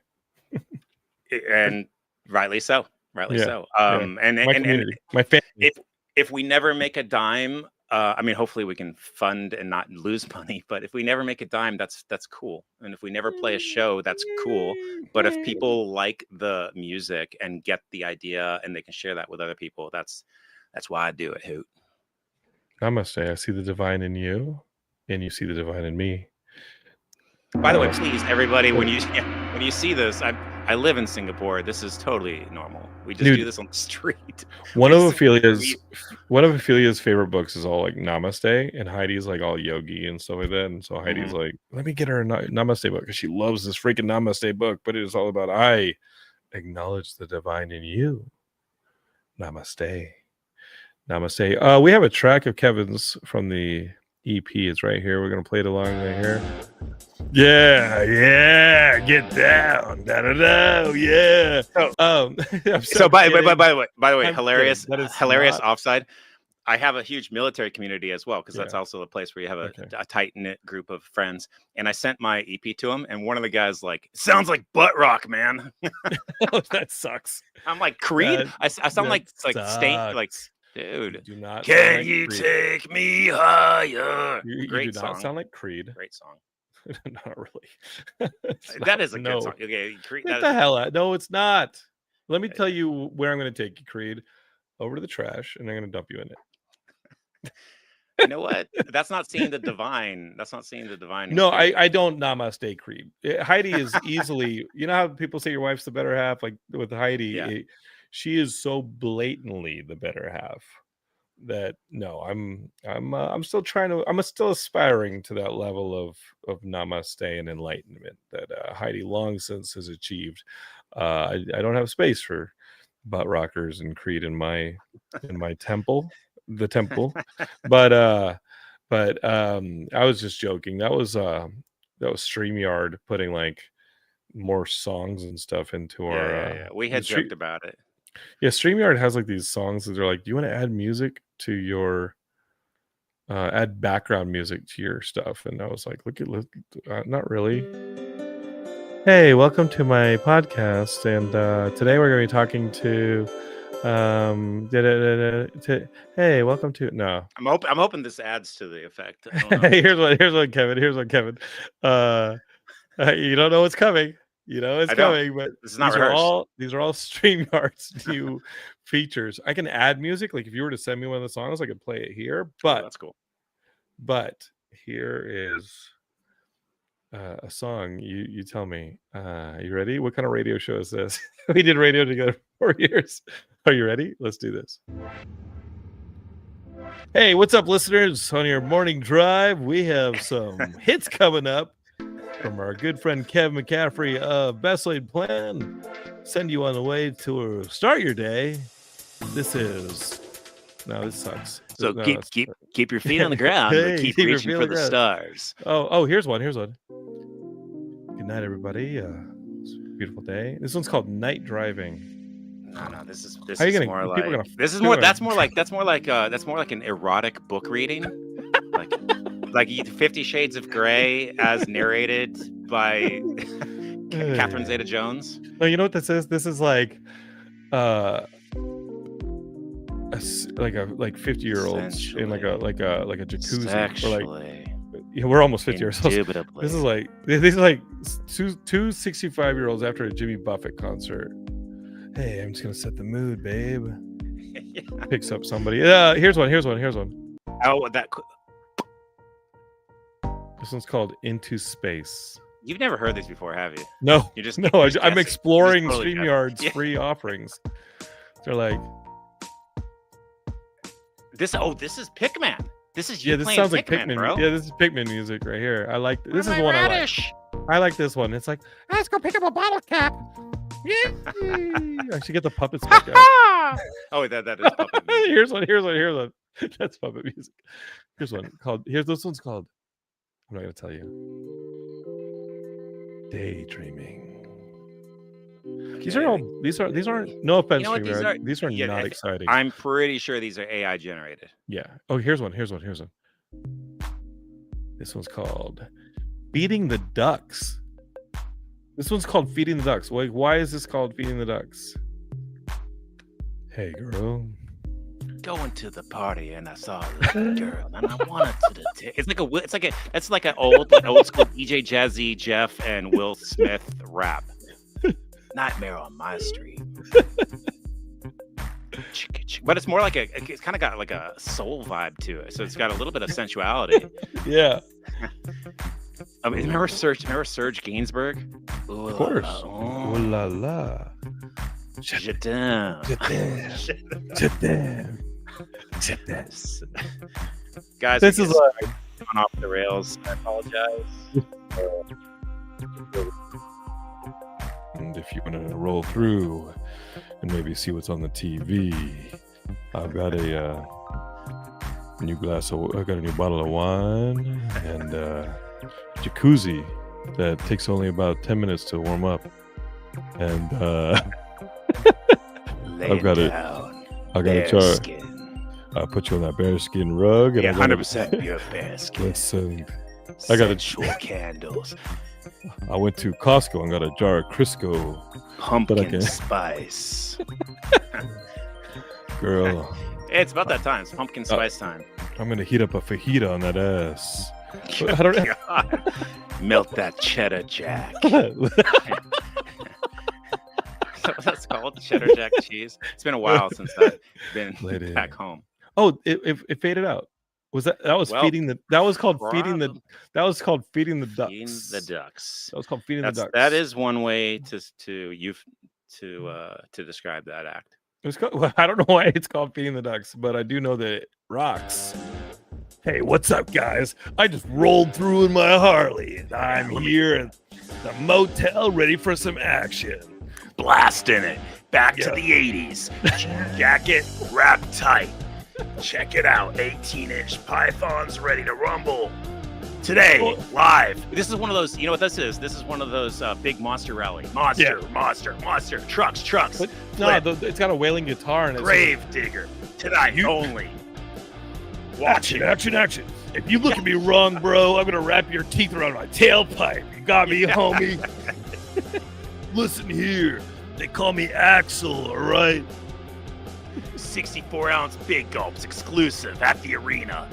And rightly so. So. And my community, my family. If we never make a dime, hopefully we can fund and not lose money, but if we never make a dime, that's cool. And if we never play a show, that's cool. But if people like the music and get the idea and they can share that with other people, that's why I do it, Hoot. Namaste. I see the divine in you, and you see the divine in me. By the way, please, everybody, when you see this, I live in Singapore. This is totally normal. We just do this on the street. One of Ophelia's favorite books is all like Namaste, and Heidi's like all yogi and stuff like that. And so Heidi's like, let me get her a Namaste book because she loves this freaking Namaste book. But it is all about I acknowledge the divine in you. Namaste. Namaste. We have a track of Kevin's from the EP. It's right here. We're gonna play it along right here. Yeah, get down, yeah. So by the way, hilarious offside. I have a huge military community as well, because that's also a place where you have a tight knit group of friends. And I sent my EP to him, and one of the guys like, "Sounds like butt rock, man." Oh, that sucks. I'm like, Creed. I sound like Stain, like Dude. You do not. Can like you Creed. take me higher? You Great do song. not sound like Creed. Great song. Not really. That is a good song. Okay, Creed. Get the hell out. No, it's not. Let me tell you where I'm going to take you, Creed. Over to the trash, and I'm going to dump you in it. You know what? That's not seeing the divine. That's not seeing the divine. No, I don't namaste Creed. Heidi is easily, you know how people say your wife's the better half? Like with Heidi, she is so blatantly the better half that no, I'm still I'm still aspiring to that level of namaste and enlightenment that Heidi long since has achieved. I don't have space for butt rockers and Creed in my temple, the temple, but I was just joking. That was StreamYard putting like more songs and stuff into our. We had joked about it. Yeah, StreamYard has like these songs that they're like, do you want to add music to your add background music to your stuff? And I was like, look, not really. Hey, welcome to my podcast, and today we're going to be talking to hey, welcome to I'm hoping this adds to the effect. Here's one, Kevin. You don't know what's coming. You know it's coming, but this is not these are all StreamYard's new features. I can add music. Like if you were to send me one of the songs, I could play it here. But that's cool. But here is a song. You tell me. You ready? What kind of radio show is this? We did radio together for 4 years. Are you ready? Let's do this. Hey, what's up, listeners? On your morning drive, we have some hits coming up from our good friend Kevin McCaffrey of Best Laid Plan. Send you on the way to start your day. This sucks. So keep your feet on the ground, but keep reaching for the stars. Oh, here's one. Good night, everybody. It's a beautiful day. This one's called Night Driving. No, this is more like an erotic book reading, like 50 Shades of Grey as narrated by Catherine Zeta-Jones. No, you know what this is? This is like like 50-year-olds in like a jacuzzi. Sexually. We're almost 50 years old. This is like two 65-year-olds after a Jimmy Buffett concert. Hey, I'm just gonna set the mood, babe. Yeah. Picks up somebody. Here's one. Oh, that. This one's called Into Space. You've never heard these before, have you? No. I'm exploring totally StreamYard's free offerings. They're like this. Oh, this is Pikmin. This is you. Yeah, this sounds like Pikmin, bro. Yeah, this is Pikmin music right here. I like this. Is one radish? I like this one. It's like, let's go pick up a bottle cap. Yeah. I should get the puppets back out. Oh, that is puppet music. Here's one. That's puppet music. This one's called. I'm not gonna tell you. Daydreaming. Okay. These aren't. No offense, these are not exciting. I'm pretty sure these are AI generated. Yeah. Oh, here's one. This one's called Feeding the Ducks. This one's called Feeding the Ducks. Like, why is this called Feeding the Ducks? Hey, girl. Going to the party and I saw a little girl and I wanted to. It's like an old school DJ Jazzy Jeff and Will Smith rap. Nightmare on my street. But it's more like it's kind of got like a soul vibe to it, so it's got a little bit of sensuality. Yeah. Remember Serge Gainsbourg? Ooh, of course. Oh la la. Je t'aime. Guys, this is gone off the rails. I apologize. And if you want to roll through and maybe see what's on the TV, I've got a new bottle of wine and jacuzzi that takes only about 10 minutes to warm up, and I've got a jar. I'll put you on that bearskin rug, and 100% pure bearskin. Listen, I got candles. I went to Costco and got a jar of Crisco pumpkin spice. Girl, It's about that time. It's pumpkin spice time. I'm gonna heat up a fajita on that ass. I don't know. God. Melt that cheddar jack. That's called cheddar jack cheese. It's been a while since I've been back home. Oh, it faded out. Was that was feeding the? That was called feeding the. That was called feeding the ducks. Feeding the ducks. That was called feeding the ducks. That is one way to describe that act. It's called, well, I don't know why it's called feeding the ducks, but I do know that it rocks. Hey, what's up, guys? I just rolled through in my Harley, and I'm here at the motel ready for some action. Blasting it back to the 80s. Jacket wrapped tight. Check it out. 18-inch pythons ready to rumble. Today, live. This is one of those, you know what this is? This is one of those big monster rally. Monster. Trucks. But, no, it's got a wailing guitar and it's Grave digger. Tonight only. Action. If you look at me wrong, bro, I'm going to wrap your teeth around my tailpipe. You got me, homie. Listen here. They call me Axel, all right? 64-ounce big gulps exclusive at the arena.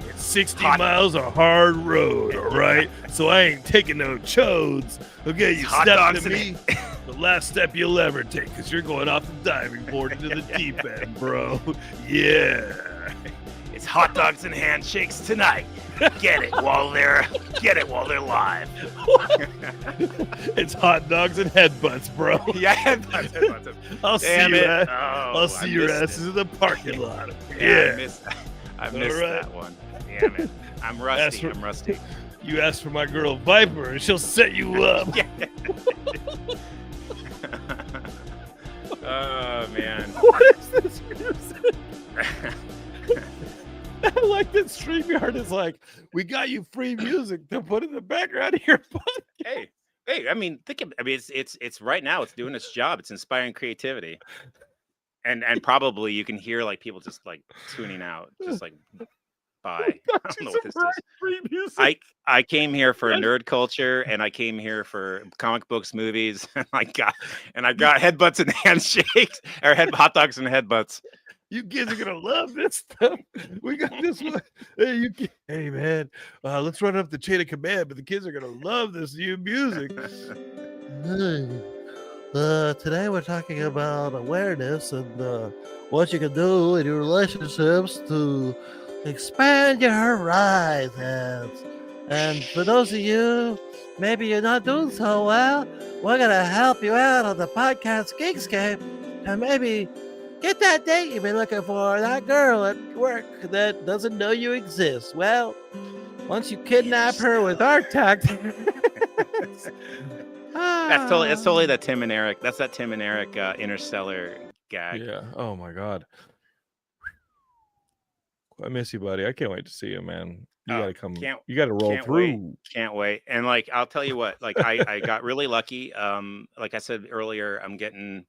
It's 60 miles of hard road, all right? So I ain't taking no chodes. Okay, you step to me, the last step you'll ever take, because you're going off the diving board into the deep end, bro. Yeah. It's hot dogs and handshakes tonight. Get it while they're live. It's hot dogs and headbutts, bro. Yeah, headbutts. I'll see your asses in the parking lot. Yeah, I missed that one. Damn it. I'm rusty. You ask for my girl Viper, and she'll set you up. Oh man. What is this music? I like that StreamYard is like, we got you free music to put in the background of your podcast. Hey, I mean, it's right now, it's doing its job. It's inspiring creativity. And probably you can hear like people just like tuning out, just like bye. I don't know what this is. Free music. I came here for nerd culture, and I came here for comic books, movies, and I got headbutts and handshakes, or hot dogs and headbutts. You kids are gonna love this stuff. We got this one. Hey man, let's run up the chain of command, but the kids are gonna love this new music. Today we're talking about awareness and what you can do in your relationships to expand your horizons. And for those of you, maybe you're not doing so well, we're gonna help you out on the podcast Geekscape and maybe get that date you've been looking for, that girl at work that doesn't know you exist. Well, once you kidnap her with our tactics. That's totally that Tim and Eric. That's that Tim and Eric Interstellar gag. Yeah. Oh my God. I miss you, buddy. I can't wait to see you, man. You gotta come. You gotta roll through. Can't wait. And like, I'll tell you what. Like, I got really lucky. Like I said earlier, I'm getting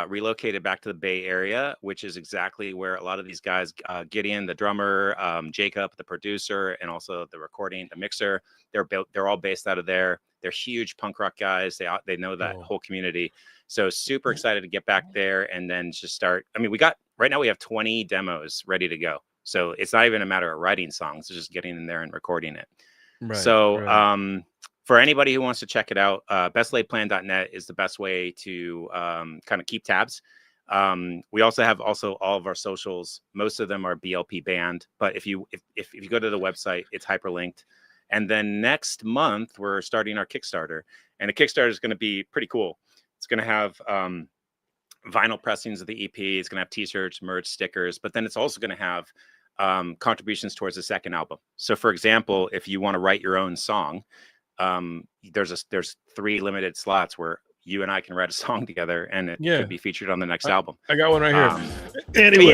relocated back to the Bay Area, which is exactly where a lot of these guys, Gideon, the drummer, Jacob, the producer, and also the recording, the mixer, they're all based out of there. They're huge punk rock guys. They know that whole community. So super excited to get back there and then just start. I mean, right now we have 20 demos ready to go. So it's not even a matter of writing songs, it's just getting in there and recording it. Right, so for anybody who wants to check it out, bestlaidplan.net is the best way to kind of keep tabs. We also have all of our socials. Most of them are BLP banned, but if you go to the website, it's hyperlinked. And then next month we're starting our Kickstarter, and the Kickstarter is going to be pretty cool. It's going to have vinyl pressings of the EP. It's going to have t-shirts, merch, stickers, but then it's also going to have contributions towards the second album. So for example, if you want to write your own song, there's 3 limited slots where you and I can write a song together, and it could be featured on the next album. I got one right here. Anyway,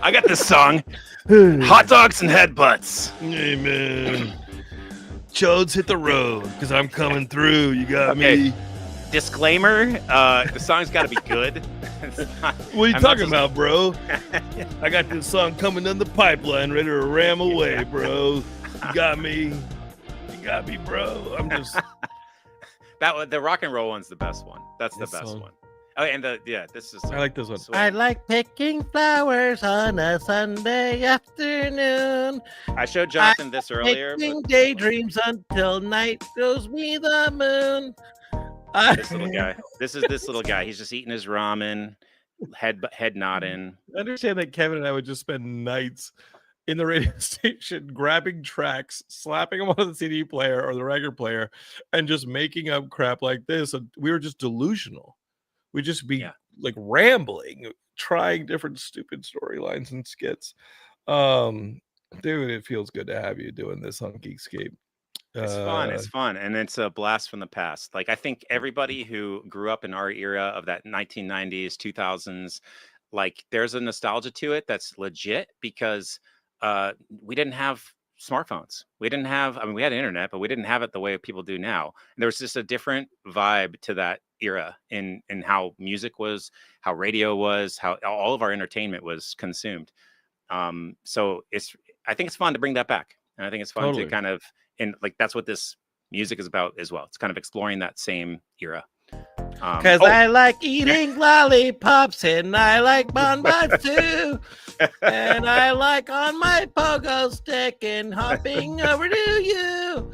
I got this song, Hot Dogs and Headbutts. Hey man, chodes hit the road because I'm coming through. You got me. Disclaimer: the song's got to be good. What are you talking about, bro? I got this song coming down the pipeline, ready to ram away, bro. You got me, bro. I'm just the rock and roll one's the best one. That's the best one. Oh, and this is. I like this one. I like picking flowers on a Sunday afternoon. I showed Jonathan this earlier. Making daydreams until night shows me the moon. This little guy. This little guy. He's just eating his ramen, head nodding. I understand that Kevin and I would just spend nights in the radio station grabbing tracks, slapping them on the CD player or the record player, and just making up crap like this. And we were just delusional. We'd just be like rambling, trying different stupid storylines and skits. Dude, it feels good to have you doing this on Geekscape. It's fun, and it's a blast from the past. Like, I think everybody who grew up in our era of that 1990s, 2000s, like, there's a nostalgia to it that's legit, because we didn't have smartphones. We didn't have, I mean, we had internet, but we didn't have it the way people do now. And there was just a different vibe to that era in how music was, how radio was, how all of our entertainment was consumed. So I think it's fun to bring that back. And I think it's fun to kind of, and like, that's what this music is about as well. It's kind of exploring that same era. Because I like eating lollipops, and I like bonbons too. And I like on my pogo stick and hopping over to you.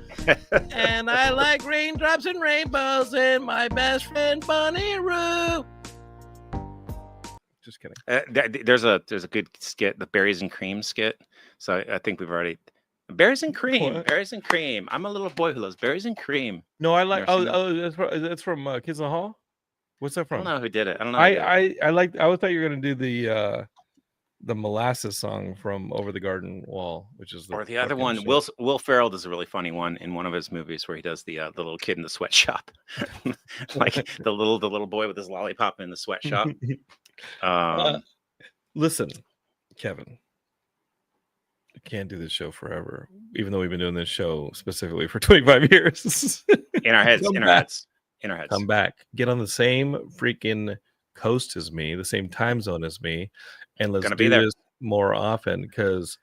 And I like raindrops and rainbows and my best friend Bonnie Roo. Just kidding. There's a good skit, the berries and cream skit. So I think we've already berries and cream. What? Berries and cream. I'm a little boy who loves berries and cream. No, I like. That's from Kids in the Hall. What's that from? I don't know who did it. I don't know. I like. I thought you were gonna do the molasses song from Over the Garden Wall, which is the other one. Shit. Will Ferrell does a really funny one in one of his movies where he does the little kid in the sweatshop, like the little boy with his lollipop in the sweatshop. Listen, Kevin. I can't do this show forever, even though we've been doing this show specifically for 25 years. In our heads. Come back. Get on the same freaking coast as me, the same time zone as me, and let's do this more often, because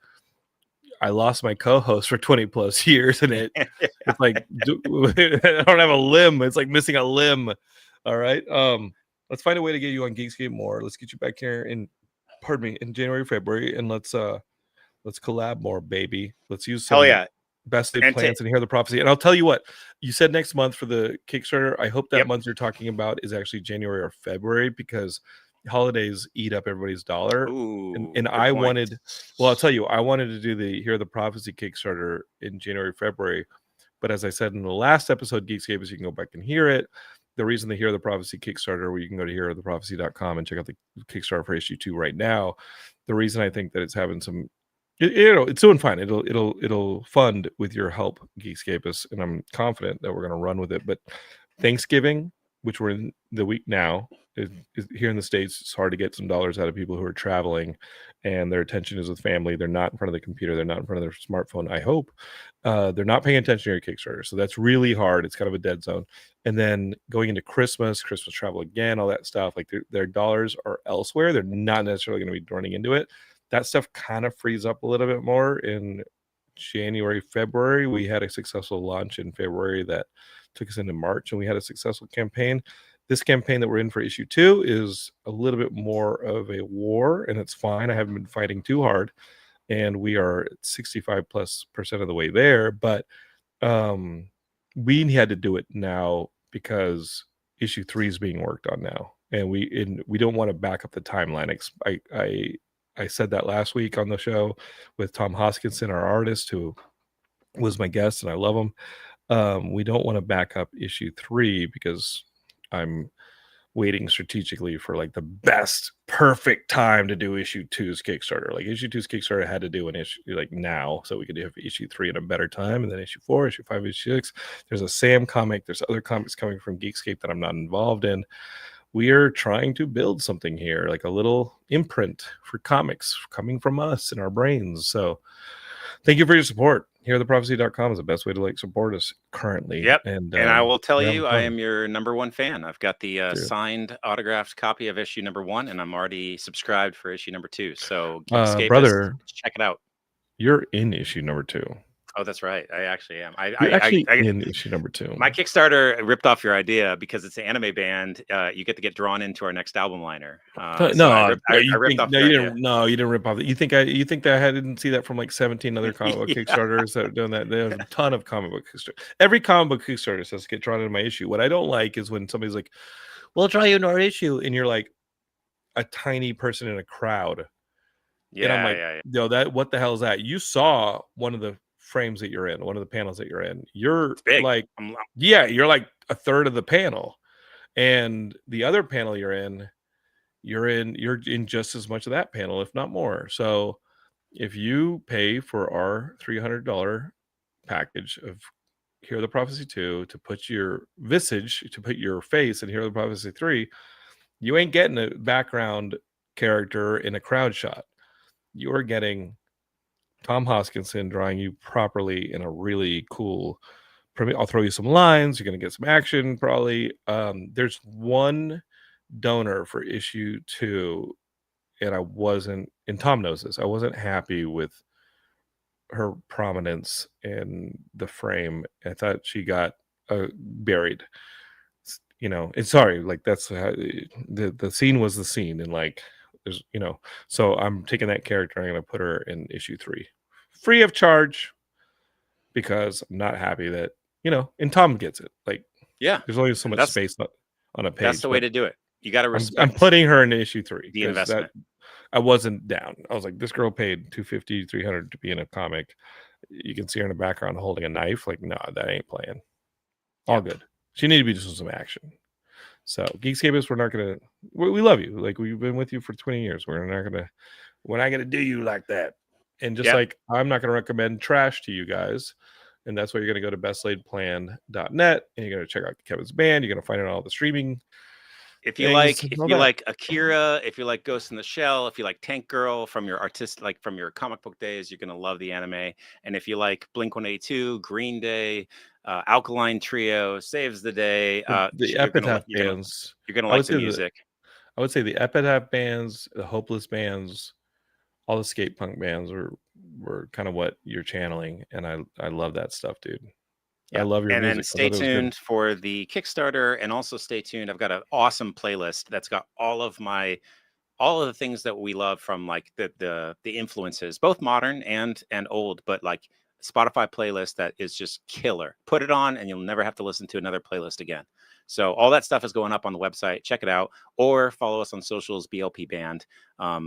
I lost my co-host for 20 plus years, and it's like I don't have a limb. It's like missing a limb. All right. Let's find a way to get you on Geekscape more. Let's get you back here in January, February, and let's collab more, baby. Let's use some best laid plans and hear the prophecy. And I'll tell you what, you said next month for the Kickstarter. I hope that month you're talking about is actually January or February, because holidays eat up everybody's dollar. Ooh, and I wanted, I'll tell you, I wanted to do the Hear the Prophecy Kickstarter in January, February. But as I said in the last episode, Geekscape, is you can go back and hear it. The reason the Hear the Prophecy Kickstarter, where you can go to heartheprophecy.com and check out the Kickstarter for issue 2 right now. The reason I think that it's having some, it's doing fine. It'll fund with your help, Geekscapists, and I'm confident that we're going to run with it. But Thanksgiving, which we're in the week now, is here in the States, it's hard to get some dollars out of people who are traveling, and their attention is with family. They're not in front of the computer. They're not in front of their smartphone. I hope they're not paying attention to your Kickstarter. So that's really hard. It's kind of a dead zone. And then going into Christmas travel again, all that stuff, like their dollars are elsewhere. They're not necessarily going to be running into it. That stuff kind of frees up a little bit more in January, February. We had a successful launch in February that took us into March, and we had a successful campaign. This campaign that we're in for issue 2 is a little bit more of a war, and it's fine. I haven't been fighting too hard, and we are 65+% of the way there. But we had to do it now because issue 3 is being worked on now, and we don't want to back up the timeline. I said that last week on the show with Tom Hoskinson, our artist, who was my guest, and I love him. We don't want to back up issue 3 because I'm waiting strategically for like the best perfect time to do issue 2's Kickstarter. Like issue 2's Kickstarter had to do an issue like now, so we could have issue 3 in a better time, and then issue 4, issue 5, issue 6. There's a Sam comic. There's other comics coming from Geekscape that I'm not involved in. We are trying to build something here, like a little imprint for comics coming from us in our brains. So thank you for your support. HearTheProphecy.com is the best way to support us currently. Yep. And I will tell you, I am your #1 fan. I've got the signed, autographed copy of issue #1, and I'm already subscribed for issue #2. So, brother, check it out. You're in issue #2. Oh, that's right. I actually am. You're actually I in issue number 2. my Kickstarter ripped off your idea because it's an anime band. You get to get drawn into our next album liner. So I ripped off your idea. You didn't rip off. You think that I didn't see that from like 17 other comic book Yeah. Kickstarters that are doing that. There's a ton of comic book Kickstarter. Every comic book Kickstarter says get drawn into my issue. What I don't like is when somebody's like, "We'll draw you in our issue," and you're like a tiny person in a crowd. And I'm like, yo, what the hell is that? You saw one of the frames that you're in, one of the panels that you're in. You're like, you're like a third of the panel, and the other panel you're in just as much of that panel, if not more. So if you pay for our $300 package of Hear the Prophecy 2 to put your visage, to put your face in Hear the Prophecy 3, you ain't getting a background character in a crowd shot. You're getting Tom Hoskinson drawing you properly in a really cool. I'll throw you some lines. You're going to get some action probably. There's one donor for issue 2, and Tom knows this, I wasn't happy with her prominence in the frame. I thought she got buried. And sorry, like that's how the scene was the scene, and like there's so I'm taking that character, I'm gonna put her in issue 3 free of charge because I'm not happy that and Tom gets it. Like, there's only so much space on a page. That's the way to do it. You got to respect. I'm putting her in issue 3. The investment. I wasn't down. I was like, this girl paid $250, $300 to be in a comic. You can see her in the background holding a knife. Like, no, that ain't playing. All good. She needed to be just some action. So, Geekscapists, we're not gonna. We love you. Like, we've been with you for 20 years. We're not gonna do you like that. And just like I'm not gonna recommend trash to you guys. And that's why you're gonna go to bestlaidplan.net and you're gonna check out Kevin's band. You're gonna find out all the streaming. If you like Akira, if you like Ghost in the Shell, if you like Tank Girl from your from your comic book days, you're gonna love the anime. And if you like Blink-182, Green Day, Alkaline Trio, Saves the Day, the Epitaph bands, you're gonna like the music. I would say the Epitaph bands, the Hopeless bands, all the skate punk bands were kind of what you're channeling, and I love that stuff, dude. I love your music. And then stay tuned for the Kickstarter, and also stay tuned. I've got an awesome playlist that's got all of the things that we love from like the influences, both modern and old, but like Spotify playlist that is just killer. Put it on and you'll never have to listen to another playlist again. So all that stuff is going up on the website. Check it out, or follow us on socials, BLP Band,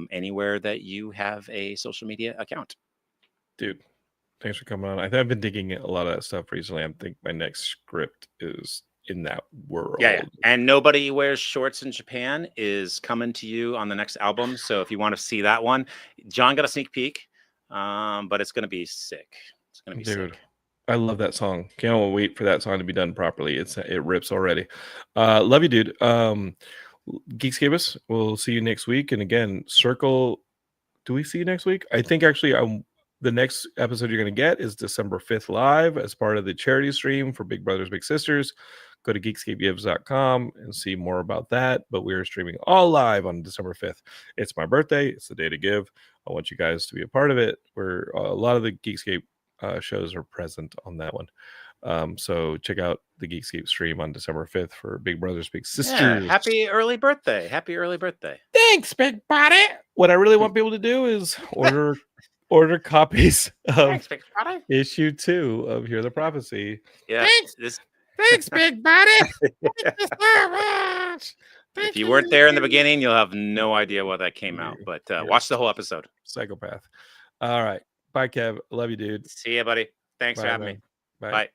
anywhere that you have a social media account. Dude, thanks for coming on. I've been digging a lot of that stuff recently. I think my next script is in that world. Yeah. And Nobody Wears Shorts in Japan is coming to you on the next album. So if you want to see that one, John got a sneak peek, but it's going to be sick. It's going to be sick. I love that song. Can't wait for that song to be done properly. It rips already. Love you, dude. Geekscapists, we'll see you next week. And again, Circle. Do we see you next week? I think actually the next episode you're going to get is December 5th live as part of the charity stream for Big Brothers Big Sisters. Go to geekscapegives.com and see more about that. But we are streaming all live on December 5th. It's my birthday. It's the day to give. I want you guys to be a part of it. Where a lot of the Geekscape shows are present on that one. So check out the Geekscape stream on December 5th for Big Brothers Big Sisters. Yeah, happy early birthday. Happy early birthday. Thanks, big body. What I really want people to do is order copies of issue 2 of Hear the Prophecy. Yeah. Thanks, big buddy. If you weren't there in the beginning, you'll have no idea why that came out. But watch the whole episode. Psychopath. All right. Bye, Kev. Love you, dude. See ya, buddy. Thanks for having me. Bye. Bye.